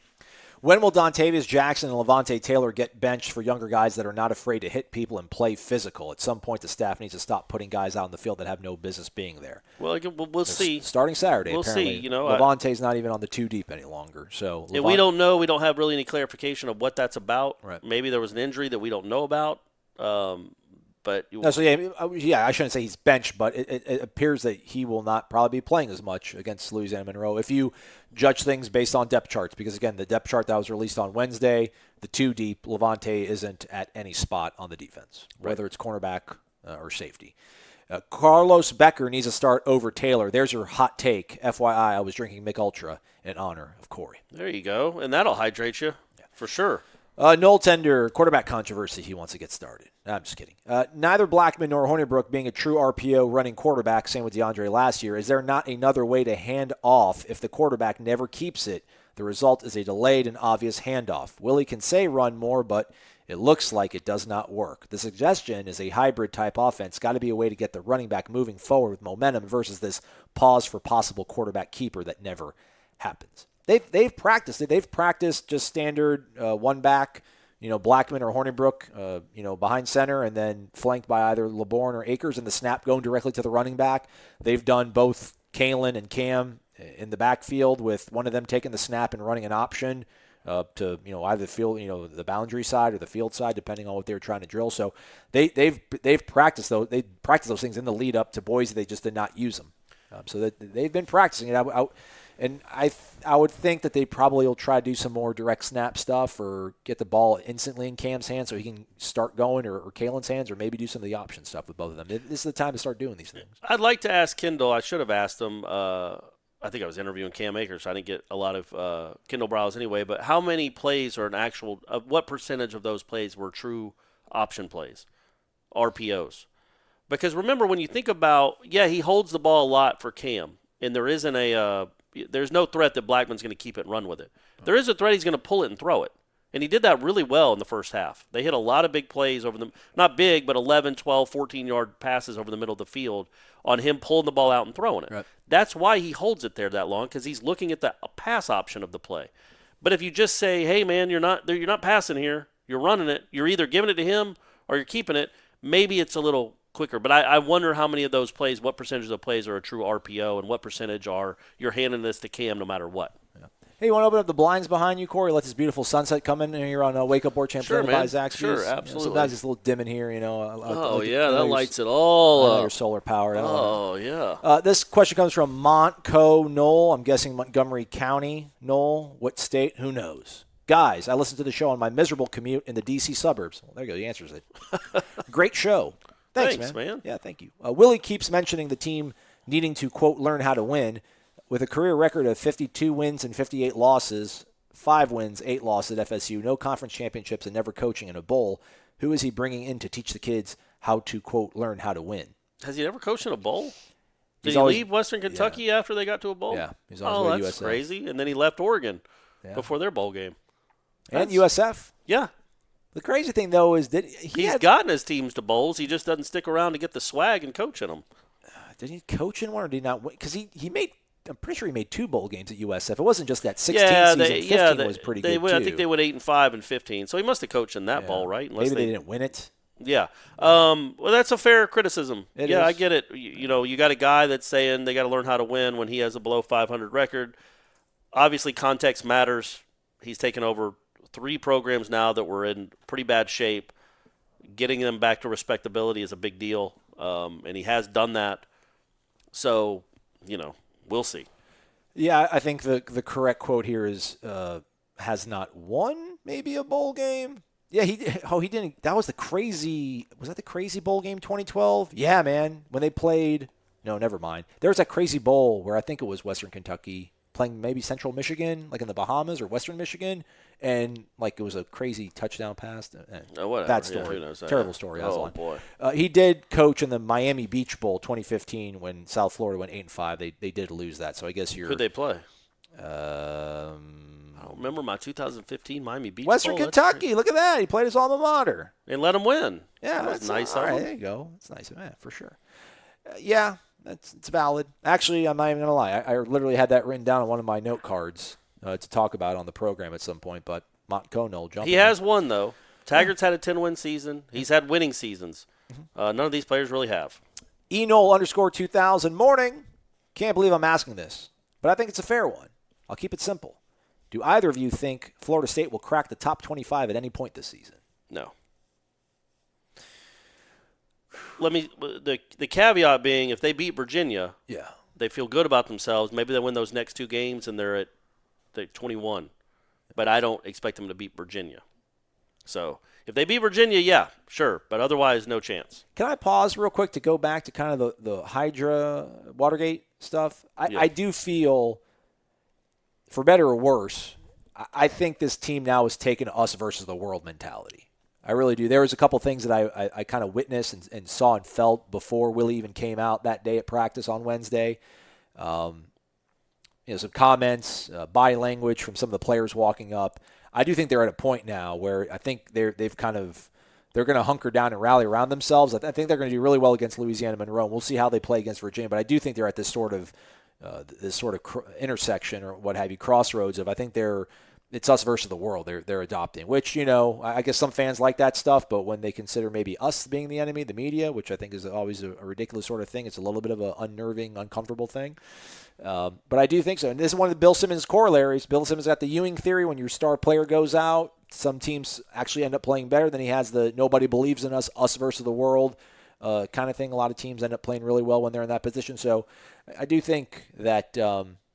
Speaker 5: When will Dontavius Jackson and Levante Taylor get benched for younger guys that are not afraid to hit people and play physical? At some point, the staff needs to stop putting guys out on the field that have no business being there.
Speaker 6: Well, we'll see.
Speaker 5: Starting Saturday,
Speaker 6: we'll
Speaker 5: apparently.
Speaker 6: See.
Speaker 5: Levante's not even on the 2 deep any longer. So
Speaker 6: we don't know. We don't have really any clarification of what that's about.
Speaker 5: Right.
Speaker 6: Maybe there was an injury that we don't know about. I shouldn't say he's benched, but it appears that he will not probably be playing as much against Louisiana Monroe if you judge things based on depth charts. Because, again, the depth chart that was released on Wednesday, the 2 deep, Levante isn't at any spot on the defense, whether it's cornerback or safety. Carlos Becker needs to start over Taylor. There's your hot take. FYI, I was drinking Mick Ultra in honor of Corey. There you go, and that'll hydrate you for sure.
Speaker 5: Noel Tender, quarterback controversy. He wants to get started. I'm just kidding. Neither Blackman nor Hornibrook being a true RPO running quarterback, same with DeAndre last year. Is there not another way to hand off if the quarterback never keeps it? The result is a delayed and obvious handoff. Willie can say run more, but it looks like it does not work. The suggestion is a hybrid-type offense. Got to be a way to get the running back moving forward with momentum versus this pause for possible quarterback keeper that never happens. They've practiced it. They've practiced just standard one back, Blackman or Hornibrook, behind center and then flanked by either LeBourne or Akers, and the snap going directly to the running back. They've done both Kalen and Cam in the backfield with one of them taking the snap and running an option to either the field, the boundary side or the field side, depending on what they were trying to drill. So they've practiced those. They practiced those things in the lead up to Boise. They just did not use them. So that they've been practicing it. And I would think that they probably will try to do some more direct snap stuff or get the ball instantly in Cam's hands so he can start going, or Kalen's hands, or maybe do some of the option stuff with both of them. This is the time to start doing these things.
Speaker 6: I'd like to ask Kendall. I should have asked him. I think I was interviewing Cam Akers, so I didn't get a lot of Kendall Browse anyway. But how many plays are an actual what percentage of those plays were true option plays, RPOs? Because remember, when you think about, he holds the ball a lot for Cam, and there isn't there's no threat that Blackman's going to keep it and run with it. There is a threat he's going to pull it and throw it. And he did that really well in the first half. They hit a lot of big plays over them. Not big, but 11, 12, 14-yard passes over the middle of the field on him pulling the ball out and throwing it. Right. That's why he holds it there that long, because he's looking at the pass option of the play. But if you just say, hey, man, you're not passing here, you're running it, you're either giving it to him or you're keeping it, maybe it's a little quicker. But I wonder how many of those plays, what percentage of the plays are a true RPO, and what percentage are you're handing this to Cam no matter what.
Speaker 5: Hey, you want to open up the blinds behind you, Corey? Let this beautiful sunset come in here on Wake Up War Champ
Speaker 6: Sure,
Speaker 5: presented
Speaker 6: man.
Speaker 5: by Zach Spees.
Speaker 6: Sure, absolutely.
Speaker 5: Sometimes it's a little dim in here, you know.
Speaker 6: That lights it all up.
Speaker 5: Your solar powered.
Speaker 6: Oh, yeah.
Speaker 5: This question comes from Montco Knoll. I'm guessing Montgomery County. Knoll, what state? Who knows? Guys, I listened to the show on my miserable commute in the D.C. suburbs. Well, there you go. He answers it. Great show. Thanks, man. Yeah, thank you. Willie keeps mentioning the team needing to, quote, learn how to win. With a career record of 52 wins and 58 losses, 5 wins, 8 losses at FSU, no conference championships, and never coaching in a bowl, who is he bringing in to teach the kids how to, quote, learn how to win?
Speaker 6: Has he ever coached in a bowl? Did he leave Western Kentucky after they got to a bowl?
Speaker 5: Yeah. He's always
Speaker 6: that's
Speaker 5: USF.
Speaker 6: crazy. And then he left Oregon before their bowl game.
Speaker 5: And USF.
Speaker 6: Yeah.
Speaker 5: The crazy thing, though, is that
Speaker 6: he's gotten his teams to bowls. He just doesn't stick around to get the swag and coach in them.
Speaker 5: Did he coach in one or did he not? Because he made – I'm pretty sure he made 2 bowl games at USF. It wasn't just that 16 season. 15 was pretty good, too.
Speaker 6: I think they went 8-5 and 15. So he must have coached in that bowl, right?
Speaker 5: Maybe they didn't win it.
Speaker 6: Yeah. Well, that's a fair criticism.
Speaker 5: It
Speaker 6: is. I get it. You got a guy that's saying they got to learn how to win when he has a below 500 record. Obviously, context matters. He's taken over 3 programs now that were in pretty bad shape. Getting them back to respectability is a big deal, and he has done that. So, we'll see.
Speaker 5: Yeah, I think the correct quote here is has not won maybe a bowl game. Yeah, he didn't. That was the crazy bowl game 2012? Yeah, man. When they played – no, never mind. There was that crazy bowl where I think it was Western Kentucky playing maybe Central Michigan, like in the Bahamas or Western Michigan, and like it was a crazy touchdown pass.
Speaker 6: Whatever.
Speaker 5: Bad story.
Speaker 6: Yeah, who knows that?
Speaker 5: Terrible story.
Speaker 6: Oh, boy.
Speaker 5: He did coach in the Miami Beach Bowl 2015 when South Florida went 8-5. They did lose that, so I guess you're –
Speaker 6: Who'd they play? I don't remember my 2015 Miami Beach
Speaker 5: Western
Speaker 6: Bowl.
Speaker 5: Kentucky. Look at that. He played his alma mater.
Speaker 6: And let him win.
Speaker 5: Yeah,
Speaker 6: that was nice.
Speaker 5: All right, there you go. It's nice. Yeah, for sure. It's valid. Actually, I'm not even going to lie. I literally had that written down on one of my note cards to talk about on the program at some point, but Montconol jumped.
Speaker 6: He has won, though. Taggart's had a 10-win season. He's had winning seasons. None of these players really have.
Speaker 5: Enol_2000 morning. Can't believe I'm asking this, but I think it's a fair one. I'll keep it simple. Do either of you think Florida State will crack the top 25 at any point this season?
Speaker 6: No. The caveat being, if they beat Virginia, they feel good about themselves. Maybe they win those next 2 games and they're at 21. But I don't expect them to beat Virginia. So if they beat Virginia, yeah, sure. But otherwise, no chance.
Speaker 5: Can I pause real quick to go back to kind of the Hydra Watergate stuff? I do feel, for better or worse, I think this team now is taking us versus the world mentality. I really do. There was a couple things that I kind of witnessed and saw and felt before Willie even came out that day at practice on Wednesday. Some comments, body language from some of the players walking up. I do think they're at a point now where I think they're going to hunker down and rally around themselves. I think they're going to do really well against Louisiana Monroe. We'll see how they play against Virginia, but I do think they're at this sort of intersection or what have you, crossroads of I think it's us versus the world they're adopting, which, I guess some fans like that stuff, but when they consider maybe us being the enemy, the media, which I think is always a ridiculous sort of thing, it's a little bit of an unnerving, uncomfortable thing. But I do think so. And this is one of the Bill Simmons corollaries. Bill Simmons got the Ewing theory. When your star player goes out, some teams actually end up playing better. Then he has the nobody believes in us versus the world kind of thing. A lot of teams end up playing really well when they're in that position. So I do think that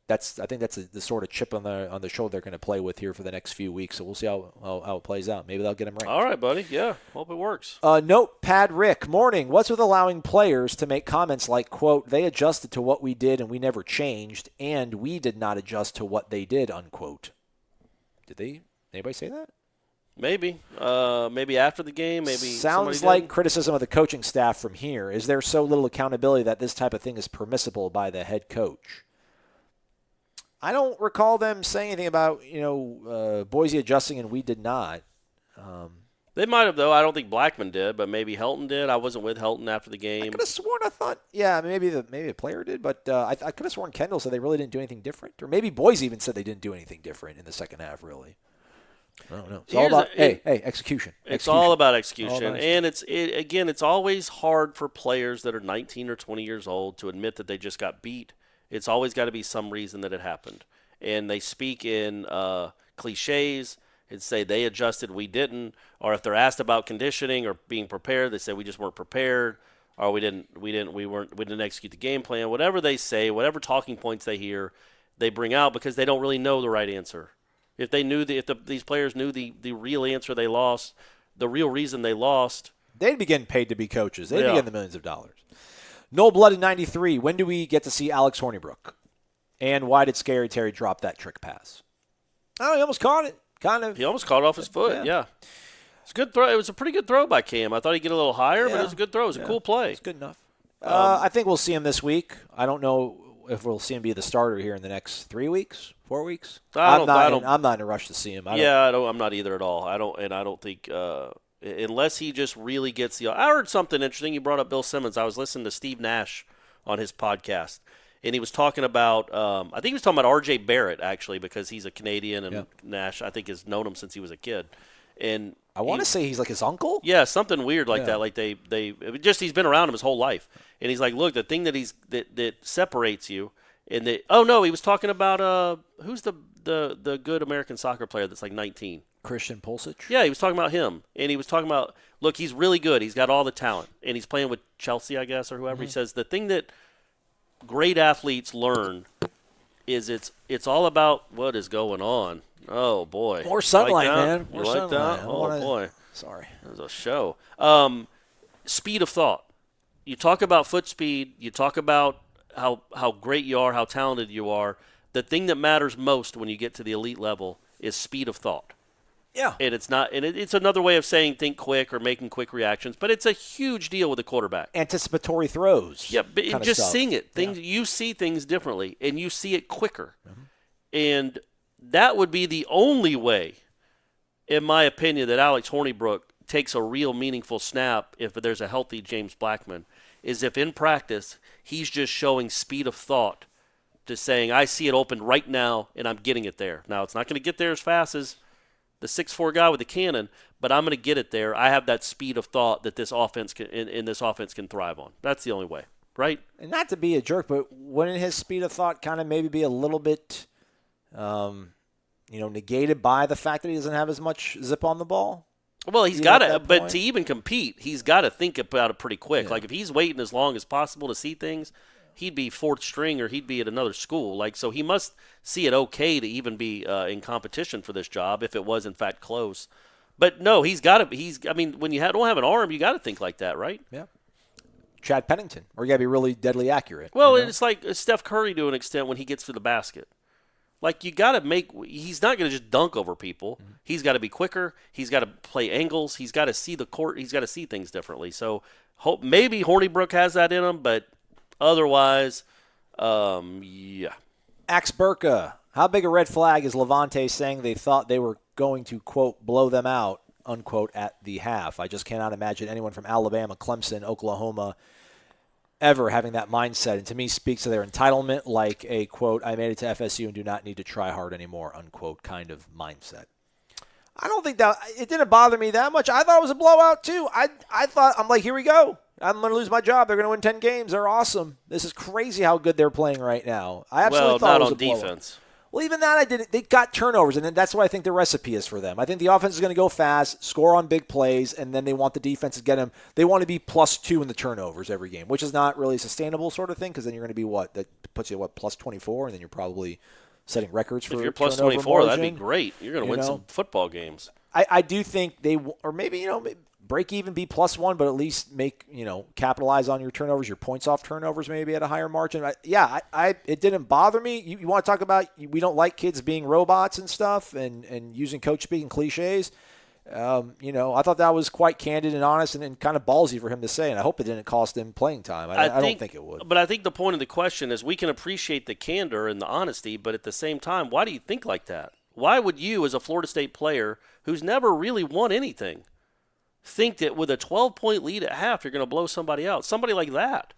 Speaker 5: that's the sort of chip on the shoulder they're going to play with here for the next few weeks. So we'll see how it plays out. Maybe they'll get him ranked.
Speaker 6: All right, buddy. Yeah, hope it works.
Speaker 5: Notepad Rick, morning. What's with allowing players to make comments like, quote, they adjusted to what we did and we never changed, and we did not adjust to what they did, unquote? Anybody say that?
Speaker 6: Maybe. Maybe after the game. Maybe
Speaker 5: sounds like criticism of the coaching staff from here. Is there so little accountability that this type of thing is permissible by the head coach? I don't recall them saying anything about, Boise adjusting and we did not.
Speaker 6: They might have, though. I don't think Blackman did, but maybe Helton did. I wasn't with Helton after the game.
Speaker 5: I could have sworn maybe a player did, but I could have sworn Kendall said they really didn't do anything different. Or maybe Boise even said they didn't do anything different in the second half, really. I don't know. It's all about execution.
Speaker 6: It's all about execution. And it's always hard for players that are 19 or 20 years old to admit that they just got beat. It's always got to be some reason that it happened. and they speak in cliches and say they adjusted, we didn't, or if they're asked about conditioning or being prepared, they say we just weren't prepared, or we didn't execute the game plan. Whatever they say, whatever talking points they hear, they bring out because they don't really know the right answer. If they knew these players knew the real answer they lost, the real reason they lost,
Speaker 5: they'd be getting paid to be coaches. They'd be getting the millions of dollars. No Blood in 93. When do we get to see Alex Hornibrook? And why did Scary Terry drop that trick pass? Oh, he almost caught it. Kind of.
Speaker 6: He almost caught it off his foot. Yeah. It's a good throw. It was a pretty good throw by Cam. I thought he'd get a little higher, but it was a good throw. It was a cool play.
Speaker 5: It's good enough. I think we'll see him this week. I don't know if we'll see him be the starter here in the next 3 weeks, 4 weeks. I'm not in a rush to see him.
Speaker 6: I'm not either at all. I don't think unless he just really gets the. I heard something interesting. You brought up Bill Simmons. I was listening to Steve Nash on his podcast, and he was talking about. I think he was talking about R.J. Barrett actually, because he's a Canadian, and Nash I think has known him since he was a kid. And
Speaker 5: I want to say he's like his uncle.
Speaker 6: Yeah, something weird like that. Like they just he's been around him his whole life, and he's like, look, the thing that that separates you, and he was talking about who's the good American soccer player that's like 19.
Speaker 5: Christian Pulisic?
Speaker 6: Yeah, he was talking about him, and he was talking about, look, he's really good. He's got all the talent, and he's playing with Chelsea, I guess, or whoever. Mm-hmm. He says the thing that great athletes learn is it's all about what is going on. Oh, boy.
Speaker 5: More sunlight, man.
Speaker 6: More sunlight. That? Oh, boy.
Speaker 5: Sorry.
Speaker 6: That was a show. Speed of thought. You talk about foot speed. You talk about how great you are, how talented you are. The thing that matters most when you get to the elite level is speed of thought.
Speaker 5: Yeah.
Speaker 6: And it's not, and it's another way of saying think quick or making quick reactions, but it's a huge deal with a quarterback.
Speaker 5: Anticipatory throws.
Speaker 6: Yeah, but just seeing it. You see things differently, and you see it quicker. Mm-hmm. And that would be the only way, in my opinion, that Alex Hornibrook takes a real meaningful snap if there's a healthy James Blackman, is if in practice he's just showing speed of thought to saying, I see it open right now, and I'm getting it there. Now, it's not going to get there as fast as the 6'4" guy with the cannon, but I'm going to get it there. I have that speed of thought that this offense can thrive on. That's the only way, right?
Speaker 5: And not to be a jerk, but wouldn't his speed of thought kind of maybe be a little bit, negated by the fact that he doesn't have as much zip on the ball?
Speaker 6: Well, he's got to, but to even compete, he's got to think about it pretty quick. Yeah. Like if he's waiting as long as possible to see things, he'd be fourth string or he'd be at another school. Like, so he must see it okay to even be in competition for this job if it was in fact close. But no, he's got to. When you don't have an arm, you got to think like that, right?
Speaker 5: Yeah. Chad Pennington, or you got to be really deadly accurate.
Speaker 6: Well, it's like Steph Curry to an extent when he gets to the basket. Like you got to he's not going to just dunk over people. Mm-hmm. He's got to be quicker. He's got to play angles. He's got to see the court. He's got to see things differently. So maybe Hornibrook has that in him, but otherwise, yeah.
Speaker 5: Axe Burka, how big a red flag is Levante saying they thought they were going to, quote, blow them out, unquote, at the half? I just cannot imagine anyone from Alabama, Clemson, Oklahoma ever having that mindset. And to me, speaks to their entitlement, like a, quote, I made it to FSU and do not need to try hard anymore, unquote, kind of mindset. I don't think that – it didn't bother me that much. I thought it was a blowout too. I thought – I'm like, here we go. I'm going to lose my job. They're going to win 10 games. They're awesome. This is crazy how good they're playing right now. I absolutely thought it was a blowout.
Speaker 6: Not on defense.
Speaker 5: Well, even that I didn't. They got turnovers, and then that's what I think the recipe is for them. I think the offense is going to go fast, score on big plays, and then they want the defense to get them. They want to be +2 in the turnovers every game, which is not really a sustainable sort of thing because then you're going to be what? That puts you at +24, and then you're probably setting records for.
Speaker 6: If you're +24, that'd be great. You're going to win some football games.
Speaker 5: I do think they, or maybe break even, be +1, but at least make capitalize on your turnovers, your points off turnovers, maybe at a higher margin. It didn't bother me. You want to talk about we don't like kids being robots and stuff, and using coach speak and cliches. I thought that was quite candid and honest and kind of ballsy for him to say, and I hope it didn't cost him playing time. I don't think it would.
Speaker 6: But I think the point of the question is we can appreciate the candor and the honesty, but at the same time, why do you think like that? Why would you, as a Florida State player who's never really won anything, think that with a 12-point lead at half you're going to blow somebody out? Somebody like that.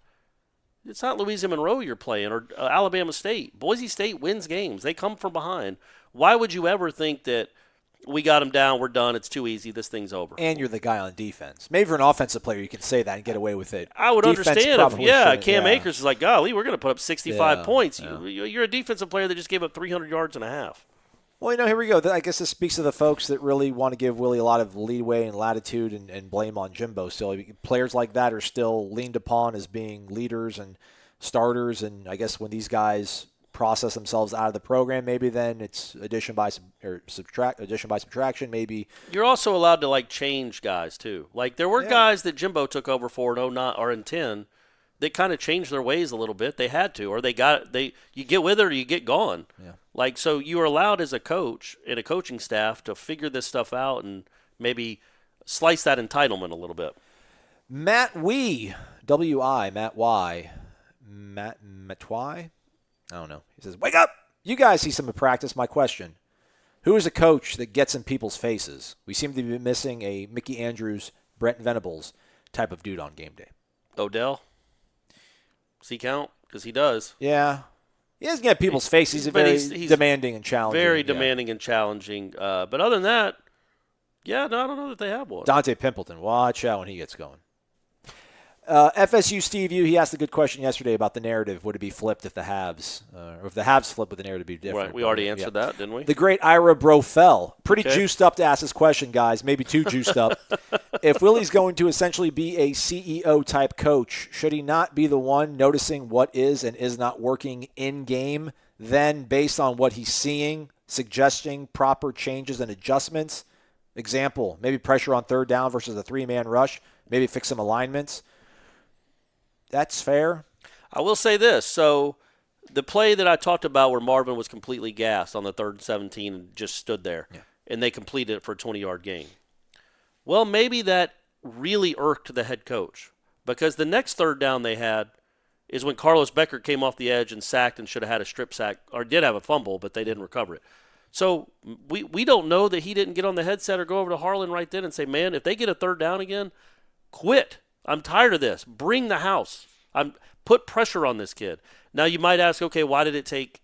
Speaker 6: It's not Louisiana Monroe you're playing or Alabama State. Boise State wins games. They come from behind. Why would you ever think that we got them down, we're done, it's too easy, this thing's over.
Speaker 5: And you're the guy on defense. Maybe for an offensive player, you can say that and get away with it.
Speaker 6: I would
Speaker 5: Defense
Speaker 6: understand
Speaker 5: probably
Speaker 6: if, Cam
Speaker 5: shouldn't,
Speaker 6: Akers is like, golly, we're going to put up 65 points.
Speaker 5: Yeah.
Speaker 6: You're a defensive player that just gave up 300 yards and a half.
Speaker 5: Well, here we go. I guess this speaks to the folks that really want to give Willie a lot of leeway and latitude and blame on Jimbo still. Players like that are still leaned upon as being leaders and starters, and I guess when these guys process themselves out of the program, maybe then it's addition by subtraction, maybe.
Speaker 6: You're also allowed to, change guys, too. There were guys that Jimbo took over for in 09 or in 10 that kind of changed their ways a little bit. They had to, or you get with it or you get gone.
Speaker 5: Yeah.
Speaker 6: So you are allowed as a coach and a coaching staff to figure this stuff out and maybe slice that entitlement a little bit.
Speaker 5: Matt W-I, Matt Y, Matt Y? I don't know. He says, wake up! You guys see some of practice. My question, who is a coach that gets in people's faces? We seem to be missing a Mickey Andrews, Brent Venables type of dude on game day.
Speaker 6: Odell? Does he count? Because he does.
Speaker 5: Yeah. He doesn't get people's faces. He's very demanding and challenging.
Speaker 6: Very demanding and challenging. But other than that, I don't know that they have one.
Speaker 5: Dante Pimpleton, watch out when he gets going. FSU Steve U, he asked a good question yesterday about the narrative. Would it be flipped if the Habs, or if the Habs flip, would the narrative be different?
Speaker 6: Right, we already answered that, didn't we?
Speaker 5: The great Ira Brofell. Pretty juiced up to ask this question, guys. Maybe too juiced up. If Willie's going to essentially be a CEO-type coach, should he not be the one noticing what is and is not working in-game, then based on what he's seeing, suggesting proper changes and adjustments? Example, maybe pressure on third down versus a three-man rush. Maybe fix some alignments. That's fair.
Speaker 6: I will say this. So the play that I talked about where Marvin was completely gassed on the 3rd and 17 and just stood there, and they completed it for a 20-yard gain. Well, maybe that really irked the head coach because the next third down they had is when Carlos Becker came off the edge and sacked and should have had a strip sack or did have a fumble, but they didn't recover it. So we don't know that he didn't get on the headset or go over to Harlan right then and say, man, if they get a third down again, quit. I'm tired of this. Bring the house. Put pressure on this kid. Now you might ask, okay, why did it take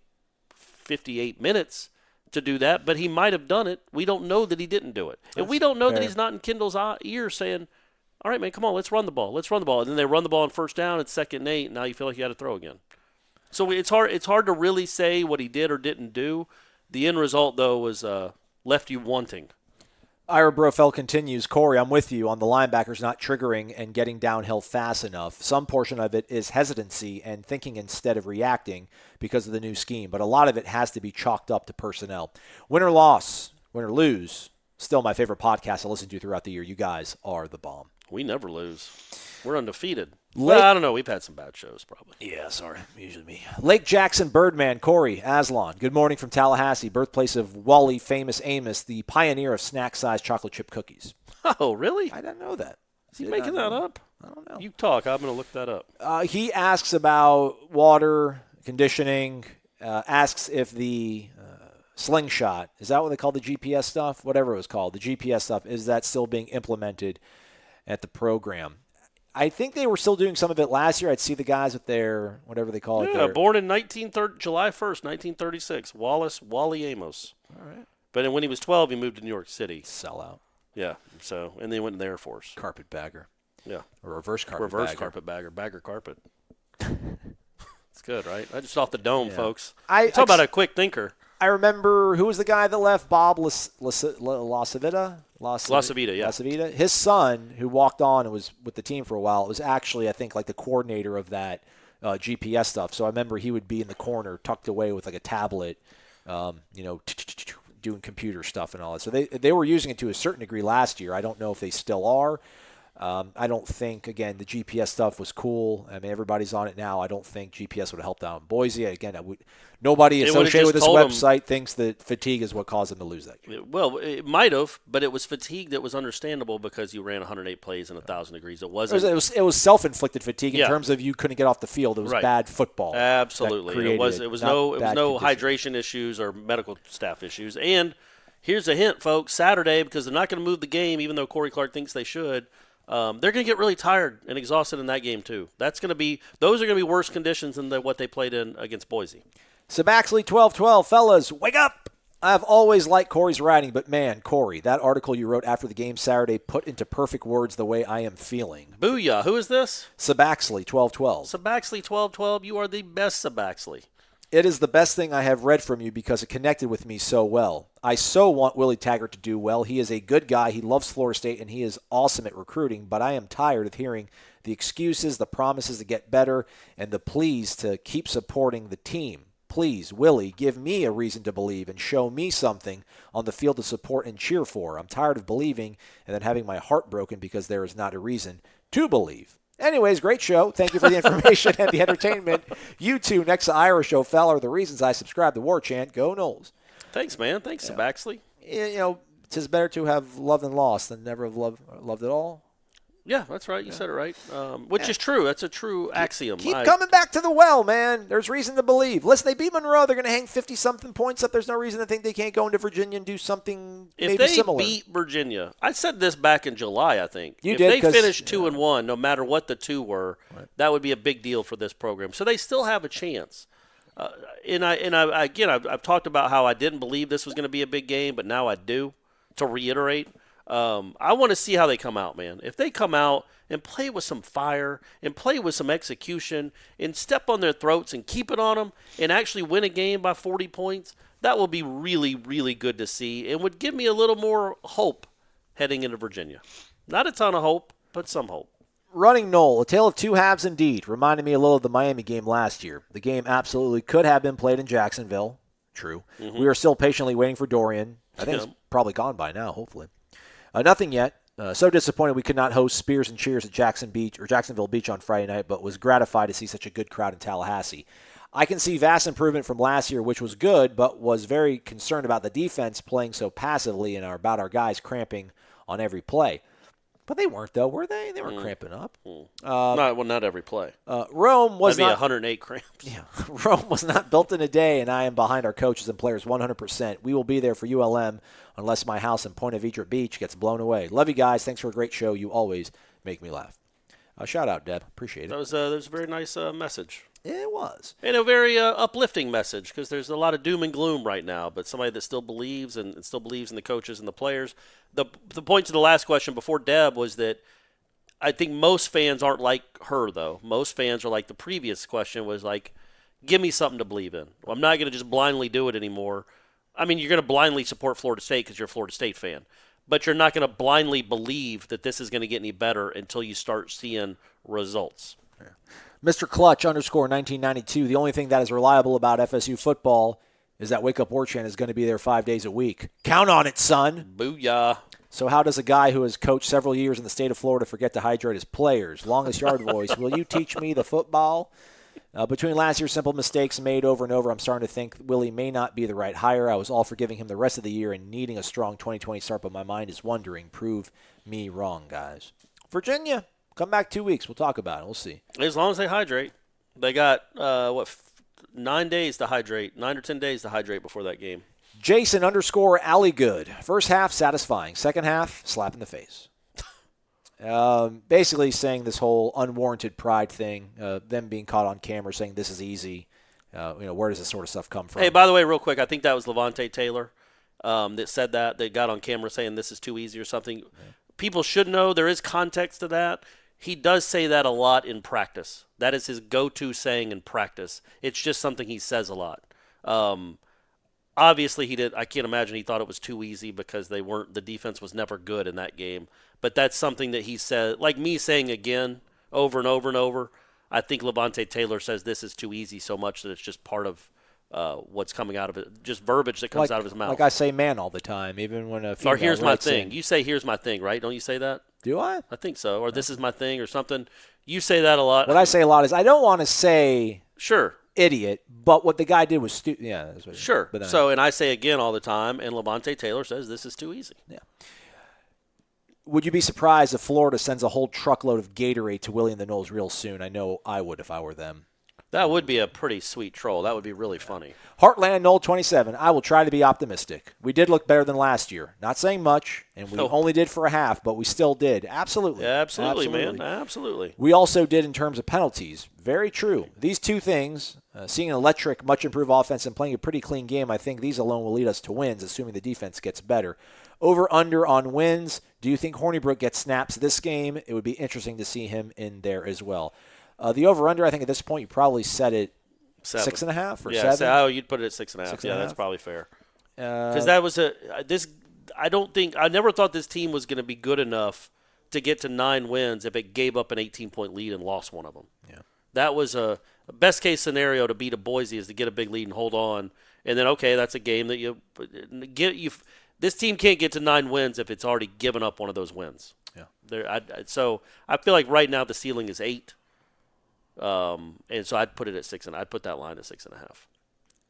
Speaker 6: 58 minutes to do that? But he might have done it. We don't know that he didn't do it. And we don't know that he's not in Kendall's ear saying, all right, man, come on, let's run the ball. Let's run the ball. And then they run the ball on first down. It's 2nd and 8. And now you feel like you got to throw again. So it's hard to really say what he did or didn't do. The end result, though, was left you wanting.
Speaker 5: Ira Brofell continues, Corey, I'm with you on the linebackers not triggering and getting downhill fast enough. Some portion of it is hesitancy and thinking instead of reacting because of the new scheme, but a lot of it has to be chalked up to personnel. Win or loss, win or lose, still my favorite podcast to listen to throughout the year. You guys are the bomb.
Speaker 6: We never lose. We're undefeated. Well, I don't know. We've had some bad shows, probably.
Speaker 5: Yeah, sorry. Usually me. Lake Jackson Birdman, Corey Aslan. Good morning from Tallahassee, birthplace of Wally famous Amos, the pioneer of snack-sized chocolate chip cookies.
Speaker 6: Oh, really?
Speaker 5: I didn't know that.
Speaker 6: Is he making that up?
Speaker 5: I don't know.
Speaker 6: You talk. I'm going to look that up.
Speaker 5: He asks about water, conditioning, asks if the slingshot, is that what they call the GPS stuff? Whatever it was called, the GPS stuff, is that still being implemented at the program? I think they were still doing some of it last year. I'd see the guys with their, whatever they call it.
Speaker 6: Yeah, born in July 1st, 1936. Wally Amos.
Speaker 5: All right.
Speaker 6: But when he was 12, he moved to New York City.
Speaker 5: Sellout.
Speaker 6: Yeah, so, and then he went in the Air Force.
Speaker 5: Carpetbagger.
Speaker 6: Yeah.
Speaker 5: Or reverse
Speaker 6: carpetbagger. Bagger carpet. It's good, right? I just off the dome, folks. Talk about a quick thinker.
Speaker 5: I remember, who was the guy that left? Bob Lasavita?
Speaker 6: Lasavita, yeah.
Speaker 5: Lasavita. His son, who walked on and was with the team for a while, was actually, I think, like the coordinator of that GPS stuff. So I remember he would be in the corner, tucked away with like a tablet, doing computer stuff and all that. So they were using it to a certain degree last year. I don't know if they still are. I don't think, again, the GPS stuff was cool. I mean, everybody's on it now. I don't think GPS would have helped out in Boise. Again, nobody associated with this website thinks that fatigue is what caused them to lose that game.
Speaker 6: Well, it might have, but it was fatigue that was understandable because you ran 108 plays in 1,000 degrees. It wasn't.
Speaker 5: It was self-inflicted fatigue in terms of you couldn't get off the field. It was bad football.
Speaker 6: Absolutely. It was no hydration issues or medical staff issues. And here's a hint, folks. Saturday, because they're not going to move the game, even though Corey Clark thinks they should. They're going to get really tired and exhausted in that game too. Those are going to be worse conditions than what they played in against Boise.
Speaker 5: Sabaxley 12-12, fellas, wake up! I've always liked Corey's writing, but man, Corey, that article you wrote after the game Saturday put into perfect words the way I am feeling.
Speaker 6: Booyah. Who is this?
Speaker 5: Sabaxley, 1212.
Speaker 6: Sabaxley 1212. You are the best Sabaxley.
Speaker 5: It is the best thing I have read from you because it connected with me so well. I so want Willie Taggart to do well. He is a good guy. He loves Florida State, and he is awesome at recruiting, but I am tired of hearing the excuses, the promises to get better, and the pleas to keep supporting the team. Please, Willie, give me a reason to believe and show me something on the field to support and cheer for. I'm tired of believing and then having my heart broken because there is not a reason to believe. Anyways, great show. Thank you for the information and the entertainment. You two, next to Ira Show, fella, are the reasons I subscribe to War Chant. Go Knowles.
Speaker 6: Thanks, man. Thanks, Sabaxley.
Speaker 5: You know, 'tis better to have loved and lost than never have loved at all.
Speaker 6: Yeah, that's right. You said it right, which is true. That's a true axiom.
Speaker 5: Keep coming back to the well, man. There's reason to believe. Listen, they beat Monroe. They're going to hang 50-something points up. There's no reason to think they can't go into Virginia and do something maybe similar.
Speaker 6: If they beat Virginia, I said this back in July, I think.
Speaker 5: You
Speaker 6: if
Speaker 5: did,
Speaker 6: they finished 2-1, no matter what the two were, that would be a big deal for this program. So they still have a chance. I've talked about how I didn't believe this was going to be a big game, but now I do. To reiterate, I want to see how they come out, man. If they come out and play with some fire and play with some execution and step on their throats and keep it on them and actually win a game by 40 points, that will be really, really good to see and would give me a little more hope heading into Virginia. Not a ton of hope, but some hope.
Speaker 5: Running Knoll, a tale of two halves indeed. Reminded me a little of the Miami game last year. The game absolutely could have been played in Jacksonville. True. Mm-hmm. We are still patiently waiting for Dorian. I think it's probably gone by now, hopefully. Nothing yet. So disappointed we could not host Spears and Cheers at Jacksonville Beach on Friday night, but was gratified to see such a good crowd in Tallahassee. I can see vast improvement from last year, which was good, but was very concerned about the defense playing so passively and about our guys cramping on every play. But they weren't, though, were they? They weren't cramping up.
Speaker 6: Not every play.
Speaker 5: Rome was
Speaker 6: That'd be
Speaker 5: not
Speaker 6: 108 cramps.
Speaker 5: Yeah, Rome was not built in a day, and I am behind our coaches and players 100%. We will be there for ULM unless my house in Point Vedra Beach gets blown away. Love you guys. Thanks for a great show. You always make me laugh. Shout out, Deb. Appreciate it.
Speaker 6: That was a very nice message.
Speaker 5: It was.
Speaker 6: And a very uplifting message because there's a lot of doom and gloom right now, but somebody that still believes and still believes in the coaches and the players. The point to the last question before Deb was that I think most fans aren't like her, though. Most fans are like the previous question was like, give me something to believe in. Well, I'm not going to just blindly do it anymore. I mean, you're going to blindly support Florida State because you're a Florida State fan, but you're not going to blindly believe that this is going to get any better until you start seeing results.
Speaker 5: Yeah. Mr. Clutch _1992, the only thing that is reliable about FSU football is that Wake Up War Chant is going to be there 5 days a week. Count on it, son.
Speaker 6: Booyah.
Speaker 5: So how does a guy who has coached several years in the state of Florida forget to hydrate his players? Longest yard voice, will you teach me the football? Between last year's simple mistakes made over and over, I'm starting to think Willie may not be the right hire. I was all for giving him the rest of the year and needing a strong 2020 start, but my mind is wondering. Prove me wrong, guys. Virginia. Come back 2 weeks. We'll talk about it. We'll see.
Speaker 6: As long as they hydrate. They got, 9 days to hydrate, 9 or 10 days to hydrate before that game.
Speaker 5: Jason _Allygood. First half, satisfying. Second half, slap in the face. Basically saying this whole unwarranted pride thing, them being caught on camera saying this is easy. Where does this sort of stuff come from?
Speaker 6: Hey, by the way, real quick, I think that was Levante Taylor that said that. They got on camera saying this is too easy or something. Yeah. People should know there is context to that. He does say that a lot in practice. That is his go-to saying in practice. It's just something he says a lot. Obviously, he did. I can't imagine he thought it was too easy because the defense was never good in that game. But that's something that he said, like me saying again over and over and over. I think Levante Taylor says this is too easy so much that it's just part of what's coming out of it, just verbiage that comes out of his mouth.
Speaker 5: Like I say man all the time, even when a female
Speaker 6: or here's my thing.
Speaker 5: In.
Speaker 6: You say here's my thing, right? Don't you say that?
Speaker 5: Do I?
Speaker 6: I think so. Or this is my thing or something. You say that a lot.
Speaker 5: What I say a lot is I don't want to say
Speaker 6: sure
Speaker 5: idiot, but what the guy did was stupid. Yeah, that's what
Speaker 6: sure. But and I say again all the time, and Levante Taylor says this is too easy.
Speaker 5: Yeah. Would you be surprised if Florida sends a whole truckload of Gatorade to Willie and the Knolls real soon? I know I would if I were them.
Speaker 6: That would be a pretty sweet troll. That would be really funny.
Speaker 5: Heartland Knoll 27. I will try to be optimistic. We did look better than last year. Not saying much, and we only did for a half, but we still did. Absolutely.
Speaker 6: Yeah, absolutely, man. Absolutely.
Speaker 5: We also did in terms of penalties. Very true. These two things, seeing an electric, much improved offense and playing a pretty clean game, I think these alone will lead us to wins, assuming the defense gets better. Over/under on wins. Do you think Hornibrook gets snaps this game? It would be interesting to see him in there as well. The over/under, I think at this point you probably set it 6.5 or 7.
Speaker 6: Yeah, you'd put it at 6.5. Yeah, that's probably fair. Because that was I never thought this team was going to be good enough to get to 9 wins if it gave up an 18-point lead and lost one of them.
Speaker 5: Yeah.
Speaker 6: That was a best case scenario to beat a Boise is to get a big lead and hold on, and then that's a game that you get. This team can't get to 9 wins if it's already given up one of those wins.
Speaker 5: Yeah.
Speaker 6: So I feel like right now the ceiling is 8. And so I'd put it at 6, and I'd put that line at 6.5.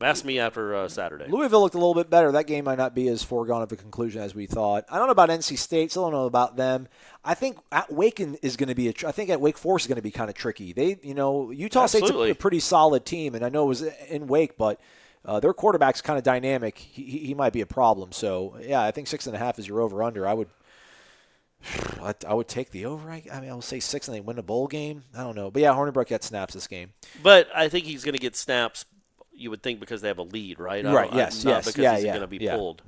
Speaker 6: Ask me after Saturday.
Speaker 5: Louisville looked a little bit better. That game might not be as foregone of a conclusion as we thought. I don't know about NC State. Still don't know about them. I think at Wake is going to be. I think at Wake Forest is going to be kind of tricky. Utah State's a pretty solid team, and I know it was in Wake, but their quarterback's kind of dynamic. He might be a problem. So yeah, I think 6.5 is your over/under. I would take the over. I will say 6 and they win a bowl game. I don't know. But, yeah, Hornibrook gets snaps this game.
Speaker 6: But I think he's going to get snaps, you would think, because they have a lead, right?
Speaker 5: Right, yes.
Speaker 6: Not because he's going to be pulled.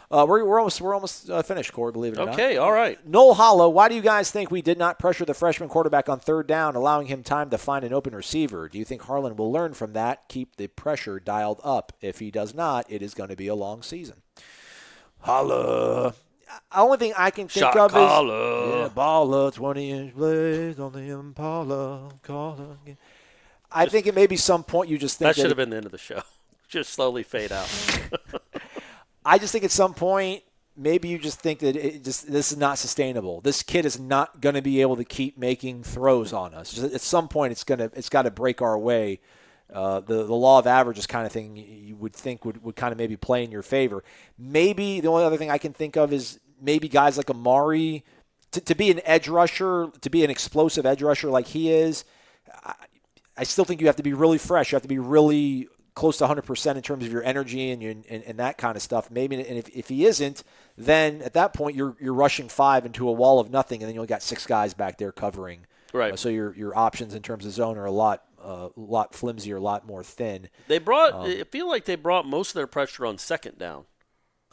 Speaker 5: We're almost finished, Corey, believe it or not.
Speaker 6: Okay, all right.
Speaker 5: Noel Hollow, why do you guys think we did not pressure the freshman quarterback on 3rd down, allowing him time to find an open receiver? Do you think Harlan will learn from that, keep the pressure dialed up? If he does not, it is going to be a long season. Holla. The only thing I can think of is baller, 20-inch blades on the Impala. I think it may be some point you just think
Speaker 6: that should have been the end of the show. Just slowly fade out.
Speaker 5: I just think at some point maybe you just think that this is not sustainable. This kid is not going to be able to keep making throws on us. Just at some point it's got to break our way. The law of averages kind of thing you would think would kind of maybe play in your favor. Maybe the only other thing I can think of is maybe guys like Amari to be an edge rusher, to be an explosive edge rusher like he is. I still think you have to be really fresh. You have to be really close to 100% in terms of your energy and that kind of stuff. Maybe, and if he isn't, then at that point you're rushing 5 into a wall of nothing, and then you only got 6 guys back there covering.
Speaker 6: Right.
Speaker 5: So your options in terms of zone are a lot flimsier, a lot more thin.
Speaker 6: I feel like they brought most of their pressure on 2nd down.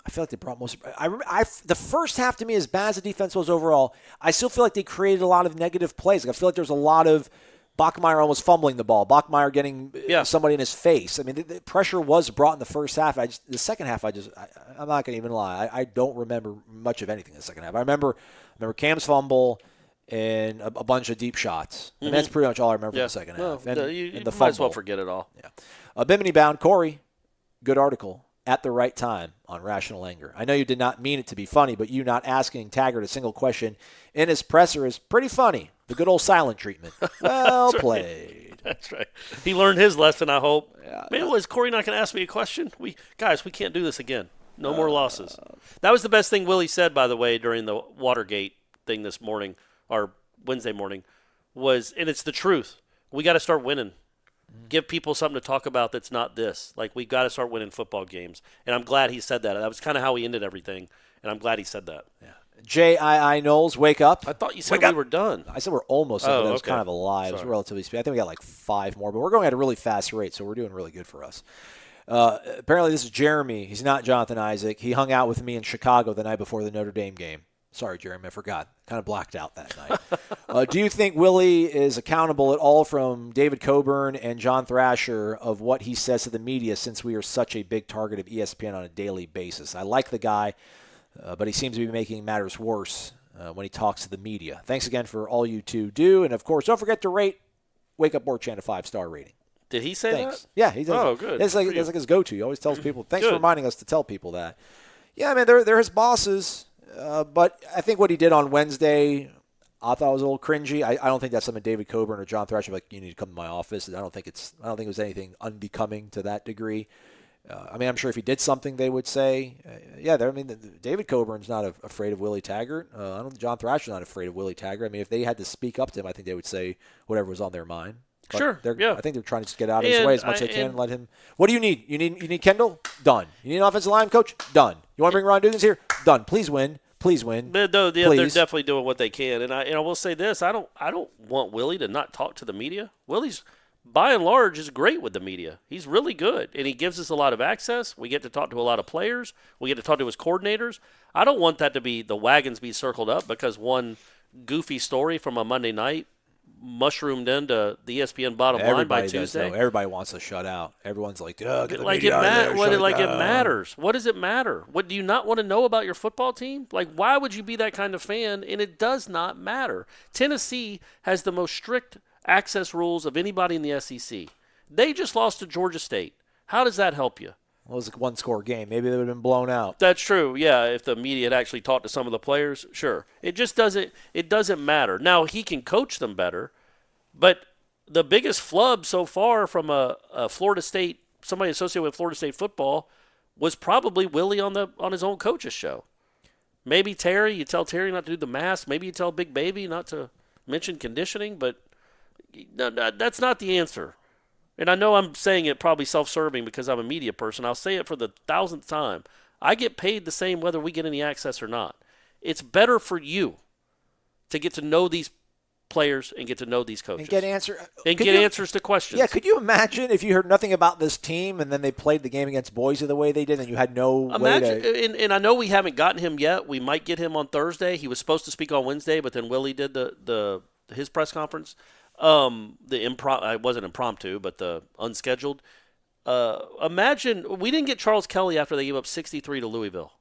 Speaker 5: I feel like they brought most. The first half to me, as bad as the defense was overall, I still feel like they created a lot of negative plays. Like I feel like there's a lot of Bachmeier almost fumbling the ball. Bachmeier getting somebody in his face. I mean, the pressure was brought in the first half. The second half, I'm not going to even lie. I don't remember much of anything in the second half. I remember Cam's fumble and a bunch of deep shots. And that's pretty much all I remember from the second half. And
Speaker 6: you
Speaker 5: the
Speaker 6: might as well forget it all.
Speaker 5: Yeah. Bimini Bound, Corey, good article. At the right time on rational anger. I know you did not mean it to be funny, but you not asking Taggart a single question in his presser is pretty funny. The good old silent treatment. Well played.
Speaker 6: That's right. He learned his lesson, I hope. Man, was Corey not going to ask me a question? We can't do this again. No more losses. That was the best thing Willie said, by the way, during the Watergate thing this morning, or Wednesday morning, and it's the truth. We got to start winning. Give people something to talk about that's not this. Like, we got to start winning football games. And I'm glad he said that. That was kind of how he ended everything, and I'm glad he said that.
Speaker 5: Yeah. J.I.I. Knowles, wake up.
Speaker 6: I thought you said we were done.
Speaker 5: I said we're almost done. That was kind of a lie. It was relatively speed. I think we got like 5 more, but we're going at a really fast rate, so we're doing really good for us. Apparently this is Jeremy. He's not Jonathan Isaac. He hung out with me in Chicago the night before the Notre Dame game. Sorry, Jeremy, I forgot. Kind of blacked out that night. Do you think Willie is accountable at all from David Coburn and John Thrasher of what he says to the media, since we are such a big target of ESPN on a daily basis? I like the guy, but he seems to be making matters worse when he talks to the media. Thanks again for all you two do. And, of course, don't forget to rate Wake Up War Chant a 5-star rating.
Speaker 6: Did he say that?
Speaker 5: Yeah, he does.
Speaker 6: Oh, good.
Speaker 5: That's like his go-to. He always tells people, thanks for reminding us to tell people that. Yeah, I mean, they're his bosses. But I think what he did on Wednesday, I thought was a little cringy. I don't think that's something David Coburn or John Thrasher like. You need to come to my office. I don't think it was anything unbecoming to that degree. I mean, I'm sure if he did something, they would say, David Coburn's not afraid of Willie Taggart. I don't. John Thrasher's not afraid of Willie Taggart. I mean, if they had to speak up to him, I think they would say whatever was on their mind. But
Speaker 6: Sure, yeah.
Speaker 5: I think they're trying to just get out of his way as much as they can
Speaker 6: and
Speaker 5: and let him. What do you need? You need Kendall? Done. You need an offensive line coach? Done. You want to bring Ron Dugans here? Done. Please win. Please win.
Speaker 6: They're
Speaker 5: Please.
Speaker 6: definitely doing what they can, and I will say this: I don't want Willie to not talk to the media. Willie's, by and large, is great with the media. He's really good, and he gives us a lot of access. We get to talk to a lot of players. We get to talk to his coordinators. I don't want that to be the wagons be circled up because one goofy story from a Monday night mushroomed into the ESPN bottom line by Tuesday.
Speaker 5: Everybody wants a shutout. Everyone's like, get the
Speaker 6: like
Speaker 5: media out of there, shut
Speaker 6: it
Speaker 5: down.
Speaker 6: matters. What does it matter? What do you not want to know about your football team? Like, why would you be that kind of fan? And it does not matter. Tennessee has the most strict access rules of anybody in the SEC. They just lost to Georgia State. How does that help you?
Speaker 5: Well, it was a one-score game. Maybe they would have been blown out.
Speaker 6: That's true. Yeah, if the media had actually talked to some of the players, sure. It just doesn't. It doesn't matter. Now he can coach them better, but the biggest flub so far from a Florida State, somebody associated with Florida State football, was probably Willie on his own coach's show. Maybe Terry. You tell Terry not to do the mask. Maybe you tell Big Baby not to mention conditioning, but no, that's not the answer. And I know I'm saying it probably self-serving because I'm a media person. I'll say it for the 1,000th time. I get paid the same whether we get any access or not. It's better for you to get to know these players and get to know these coaches.
Speaker 5: And get
Speaker 6: answers to questions.
Speaker 5: Yeah, could you imagine if you heard nothing about this team and then they played the game against Boise the way they did and you had no way to...
Speaker 6: And I know we haven't gotten him yet. We might get him on Thursday. He was supposed to speak on Wednesday, but then Willie did his press conference. It wasn't impromptu, but the unscheduled. Imagine we didn't get Charles Kelly after they gave up 63 to Louisville.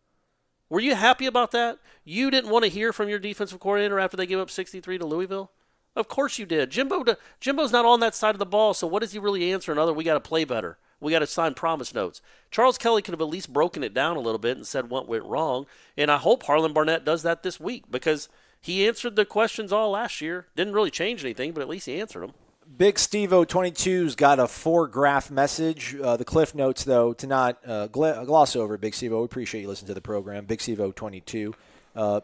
Speaker 6: Were you happy about that? You didn't want to hear from your defensive coordinator after they gave up 63 to Louisville? Of course you did. Jimbo's not on that side of the ball, so what does he really answer? Another, we got to play better. We got to sign promise notes. Charles Kelly could have at least broken it down a little bit and said what went wrong, and I hope Harlan Barnett does that this week because he answered the questions all last year. Didn't really change anything, but at least he answered them.
Speaker 5: Big Steve-O 22's got a 4-graph message. The Cliff Notes, though, to not gloss over Big Steve-O. We appreciate you listening to the program. Big Steve-O 22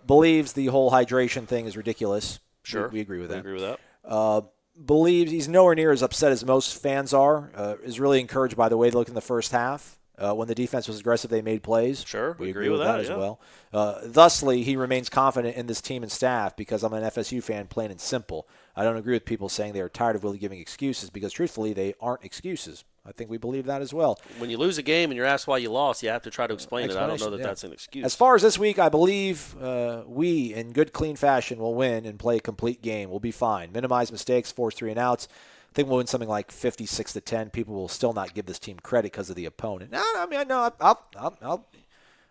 Speaker 5: believes the whole hydration thing is ridiculous.
Speaker 6: Sure.
Speaker 5: We agree with that.
Speaker 6: We agree with that.
Speaker 5: Believes he's nowhere near as upset as most fans are. Is really encouraged by the way they looked in the first half. When the defense was aggressive, they made plays.
Speaker 6: Sure,
Speaker 5: we agree with that
Speaker 6: yeah.
Speaker 5: as well. Thusly, he remains confident in this team and staff because I'm an FSU fan, plain and simple. I don't agree with people saying they are tired of Willie giving excuses because, truthfully, they aren't excuses. I think we believe that as well.
Speaker 6: When you lose a game and you're asked why you lost, you have to try to explain it. I don't know that that's an excuse.
Speaker 5: As far as this week, I believe we, in good, clean fashion, will win and play a complete game. We'll be fine. Minimize mistakes, force 3 and outs. I think we'll win something like 56-10. People will still not give this team credit because of the opponent. No, I mean, I know.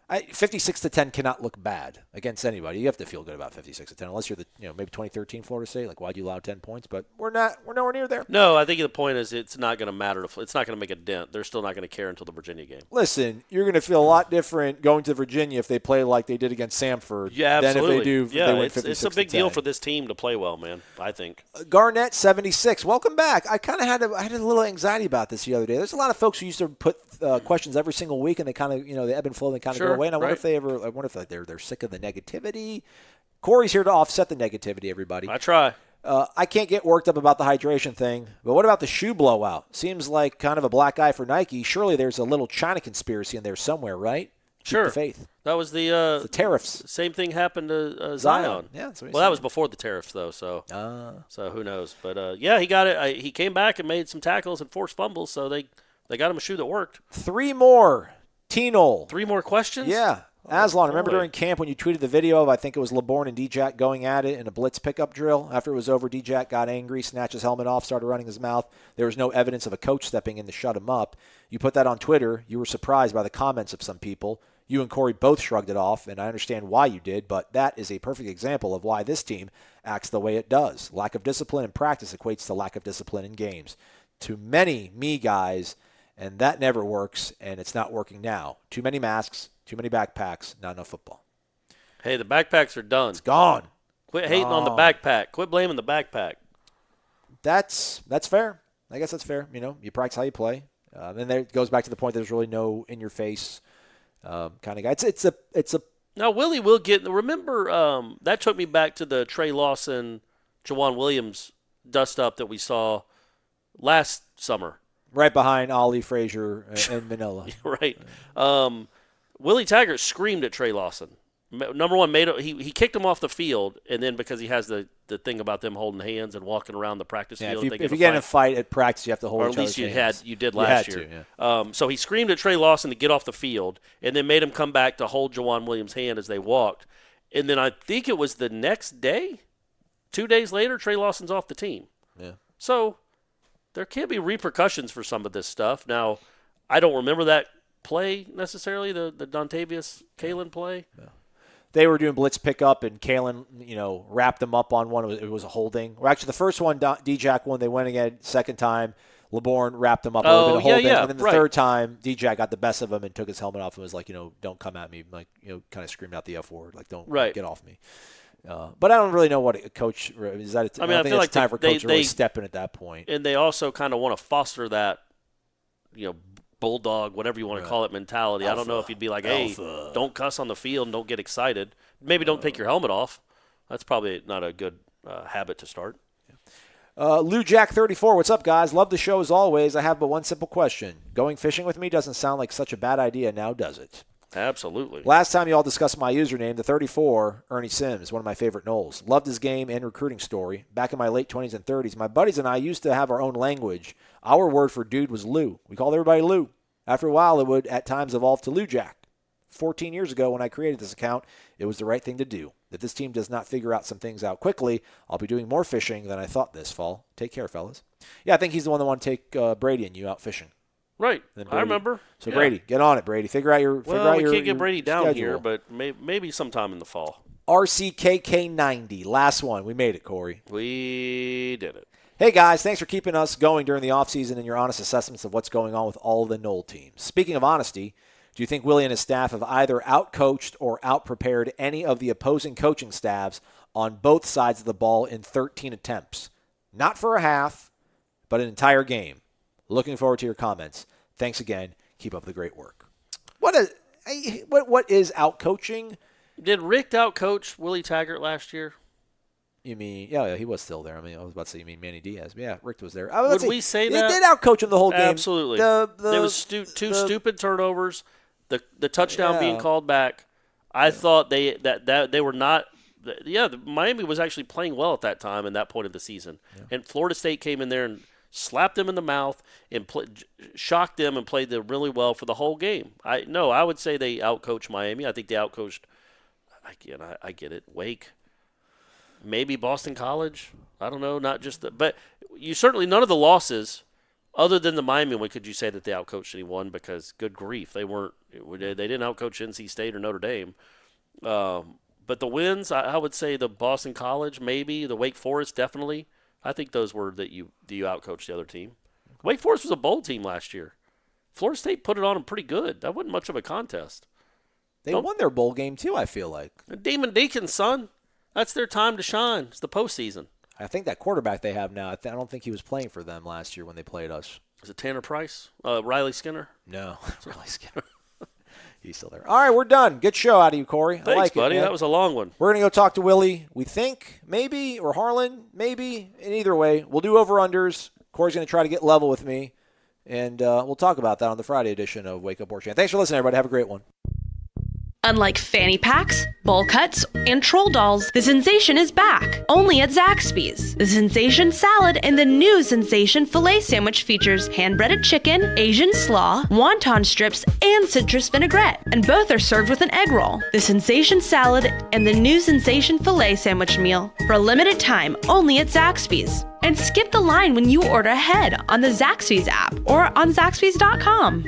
Speaker 5: 56-10 cannot look bad against anybody. You have to feel good about 56-10, unless you're maybe 2013 Florida State. Like, why'd you allow 10 points? But we're nowhere near there.
Speaker 6: No, I think the point is it's not going to matter. It's not going to make a dent. They're still not going to care until the Virginia game.
Speaker 5: Listen, you're going to feel a lot different going to Virginia if they play like they did against Samford
Speaker 6: than
Speaker 5: if they do.
Speaker 6: Yeah,
Speaker 5: they win 56-10.
Speaker 6: It's a big deal for this team to play well, man. I think.
Speaker 5: Garnett 76. Welcome back. I kind of had a little anxiety about this the other day. There's a lot of folks who used to put questions every single week, and they kind of they ebb and flow. And they kind of go away. And I wonder if they ever. I wonder if they're sick of the negativity. Corey's here to offset the negativity. Everybody.
Speaker 6: I try.
Speaker 5: I can't get worked up about the hydration thing, but what about the shoe blowout? Seems like kind of a black eye for Nike. Surely there's a little China conspiracy in there somewhere, right?
Speaker 6: Sure.
Speaker 5: Keep the faith.
Speaker 6: That was the
Speaker 5: tariffs.
Speaker 6: Same thing happened to Zion.
Speaker 5: Yeah, that's what
Speaker 6: that was before the tariffs, though. So who knows? But yeah, he got it. He came back and made some tackles and forced fumbles, so they got him a shoe that worked.
Speaker 5: 3 more. Tino.
Speaker 6: 3 more questions?
Speaker 5: Yeah. Aslan, remember during camp when you tweeted the video of, I think it was LeBourne and D-Jack going at it in a blitz pickup drill? After it was over, D-Jack got angry, snatched his helmet off, started running his mouth. There was no evidence of a coach stepping in to shut him up. You put that on Twitter. You were surprised by the comments of some people. You and Corey both shrugged it off, and I understand why you did, but that is a perfect example of why this team acts the way it does. Lack of discipline in practice equates to lack of discipline in games. Too many me guys, and that never works, and it's not working now. Too many masks. Too many backpacks, not enough football.
Speaker 6: Hey, the backpacks are done.
Speaker 5: It's gone.
Speaker 6: Quit hating on the backpack. Quit blaming the backpack.
Speaker 5: That's fair. I guess that's fair. You practice how you play. And there it goes back to the point there's really no in-your-face kind of guy. It's a.
Speaker 6: Now, Willie will get – remember, that took me back to the Trey Lawson, Jawan Williams dust-up that we saw last summer.
Speaker 5: Right behind Ollie, Frazier, and Manila.
Speaker 6: Right. Willie Taggart screamed at Trey Lawson. Number one, he kicked him off the field, and then because he has the thing about them holding hands and walking around the practice field.
Speaker 5: If you get in a fight at practice, you have to hold each other's hands.
Speaker 6: Or at least you did last year. So he screamed at Trey Lawson to get off the field, and then made him come back to hold Jawan Williams' hand as they walked. And then I think it was the next day, 2 days later, Trey Lawson's off the team.
Speaker 5: Yeah.
Speaker 6: So there can be repercussions for some of this stuff. Now, I don't remember that play necessarily, the Dontavius Kalen play.
Speaker 5: Yeah. They were doing blitz pickup, and Kalen, wrapped them up on one. It was a holding. Or actually, the first one, D-Jack won. They went again. Second time, LeBourne wrapped them up a little bit of holding. And then the third time, D-Jack got the best of him and took his helmet off and was like, don't come at me. Like, kind of screamed out the F word. Like, don't get off me. But I don't really know what a coach is. I don't think it's time for a coach to really step in at that point.
Speaker 6: And they also kind of want to foster that, bulldog, whatever you want to call it, mentality. Alpha. I don't know if you'd be like, hey, don't cuss on the field and don't get excited. Maybe don't take your helmet off. That's probably not a good habit to start.
Speaker 5: Lou Jack 34, what's up, guys? Love the show as always. I have but one simple question. Going fishing with me doesn't sound like such a bad idea now, does it?
Speaker 6: Absolutely.
Speaker 5: Last time you all discussed my username, the 34, Ernie Sims, one of my favorite Knowles. Loved his game and recruiting story. Back in my late 20s and 30s, my buddies and I used to have our own language. Our word for dude was Lou. We called everybody Lou. After a while, it would at times evolve to Lou Jack. 14 years ago when I created this account, it was the right thing to do. If this team does not figure out some things out quickly, I'll be doing more fishing than I thought this fall. Take care, fellas. Yeah, I think he's the one that want to take Brady and you out fishing.
Speaker 6: Right. I remember.
Speaker 5: So, yeah. Brady, get on it, Brady. Figure out your
Speaker 6: we can't get Brady down schedule here, but maybe sometime in the fall.
Speaker 5: RCKK90. Last one. We made it, Corey.
Speaker 6: We did it.
Speaker 5: Hey, guys. Thanks for keeping us going during the offseason and your honest assessments of what's going on with all the Knoll teams. Speaking of honesty, do you think Willie and his staff have either outcoached or outprepared any of the opposing coaching staffs on both sides of the ball in 13 attempts? Not for a half, but an entire game. Looking forward to your comments. Thanks again. Keep up the great work. What is outcoaching?
Speaker 6: Did Rick outcoach Willie Taggart last year?
Speaker 5: You mean, yeah, he was still there. I mean, I was about to say, you mean Manny Diaz. Yeah, Rick was there.
Speaker 6: Would we say that?
Speaker 5: They did outcoach him the whole game.
Speaker 6: Absolutely. There was two stupid turnovers. The touchdown being called back. I thought they were not. Yeah, Miami was actually playing well at that time and that point of the season. Yeah. And Florida State came in there and slapped them in the mouth and shocked them and played them really well for the whole game. I would say they outcoached Miami. I think they outcoached. Again, I get it. Wake. Maybe Boston College. I don't know. Not just but you certainly none of the losses, other than the Miami one, could you say that they outcoached anyone? Because good grief, they weren't. They didn't outcoach NC State or Notre Dame. But the wins, I would say the Boston College, maybe the Wake Forest, definitely. I think those were that you outcoached the other team. Wake Forest was a bowl team last year. Florida State put it on them pretty good. That wasn't much of a contest.
Speaker 5: They won their bowl game too, I feel like.
Speaker 6: Damon Deacon's son. That's their time to shine. It's the postseason.
Speaker 5: I think that quarterback they have now, I don't think he was playing for them last year when they played us.
Speaker 6: Is it Tanner Price? Riley Skinner?
Speaker 5: No, Riley Skinner. He's still there. All right, we're done. Good show out of you, Corey.
Speaker 6: Thanks,
Speaker 5: I like
Speaker 6: buddy.
Speaker 5: It,
Speaker 6: that was a long one.
Speaker 5: We're going to go talk to Willie, we think, maybe, or Harlan, maybe. In either way, we'll do over-unders. Corey's going to try to get level with me, and we'll talk about that on the Friday edition of Wake Up War Chant. Thanks for listening, everybody. Have a great one.
Speaker 3: Unlike fanny packs, bowl cuts, and troll dolls, the sensation is back, only at Zaxby's. The Sensation Salad and the new Sensation Filet Sandwich features hand-breaded chicken, Asian slaw, wonton strips, and citrus vinaigrette, and both are served with an egg roll. The Sensation Salad and the new Sensation Filet Sandwich meal, for a limited time, only at Zaxby's. And skip the line when you order ahead on the Zaxby's app or on Zaxby's.com.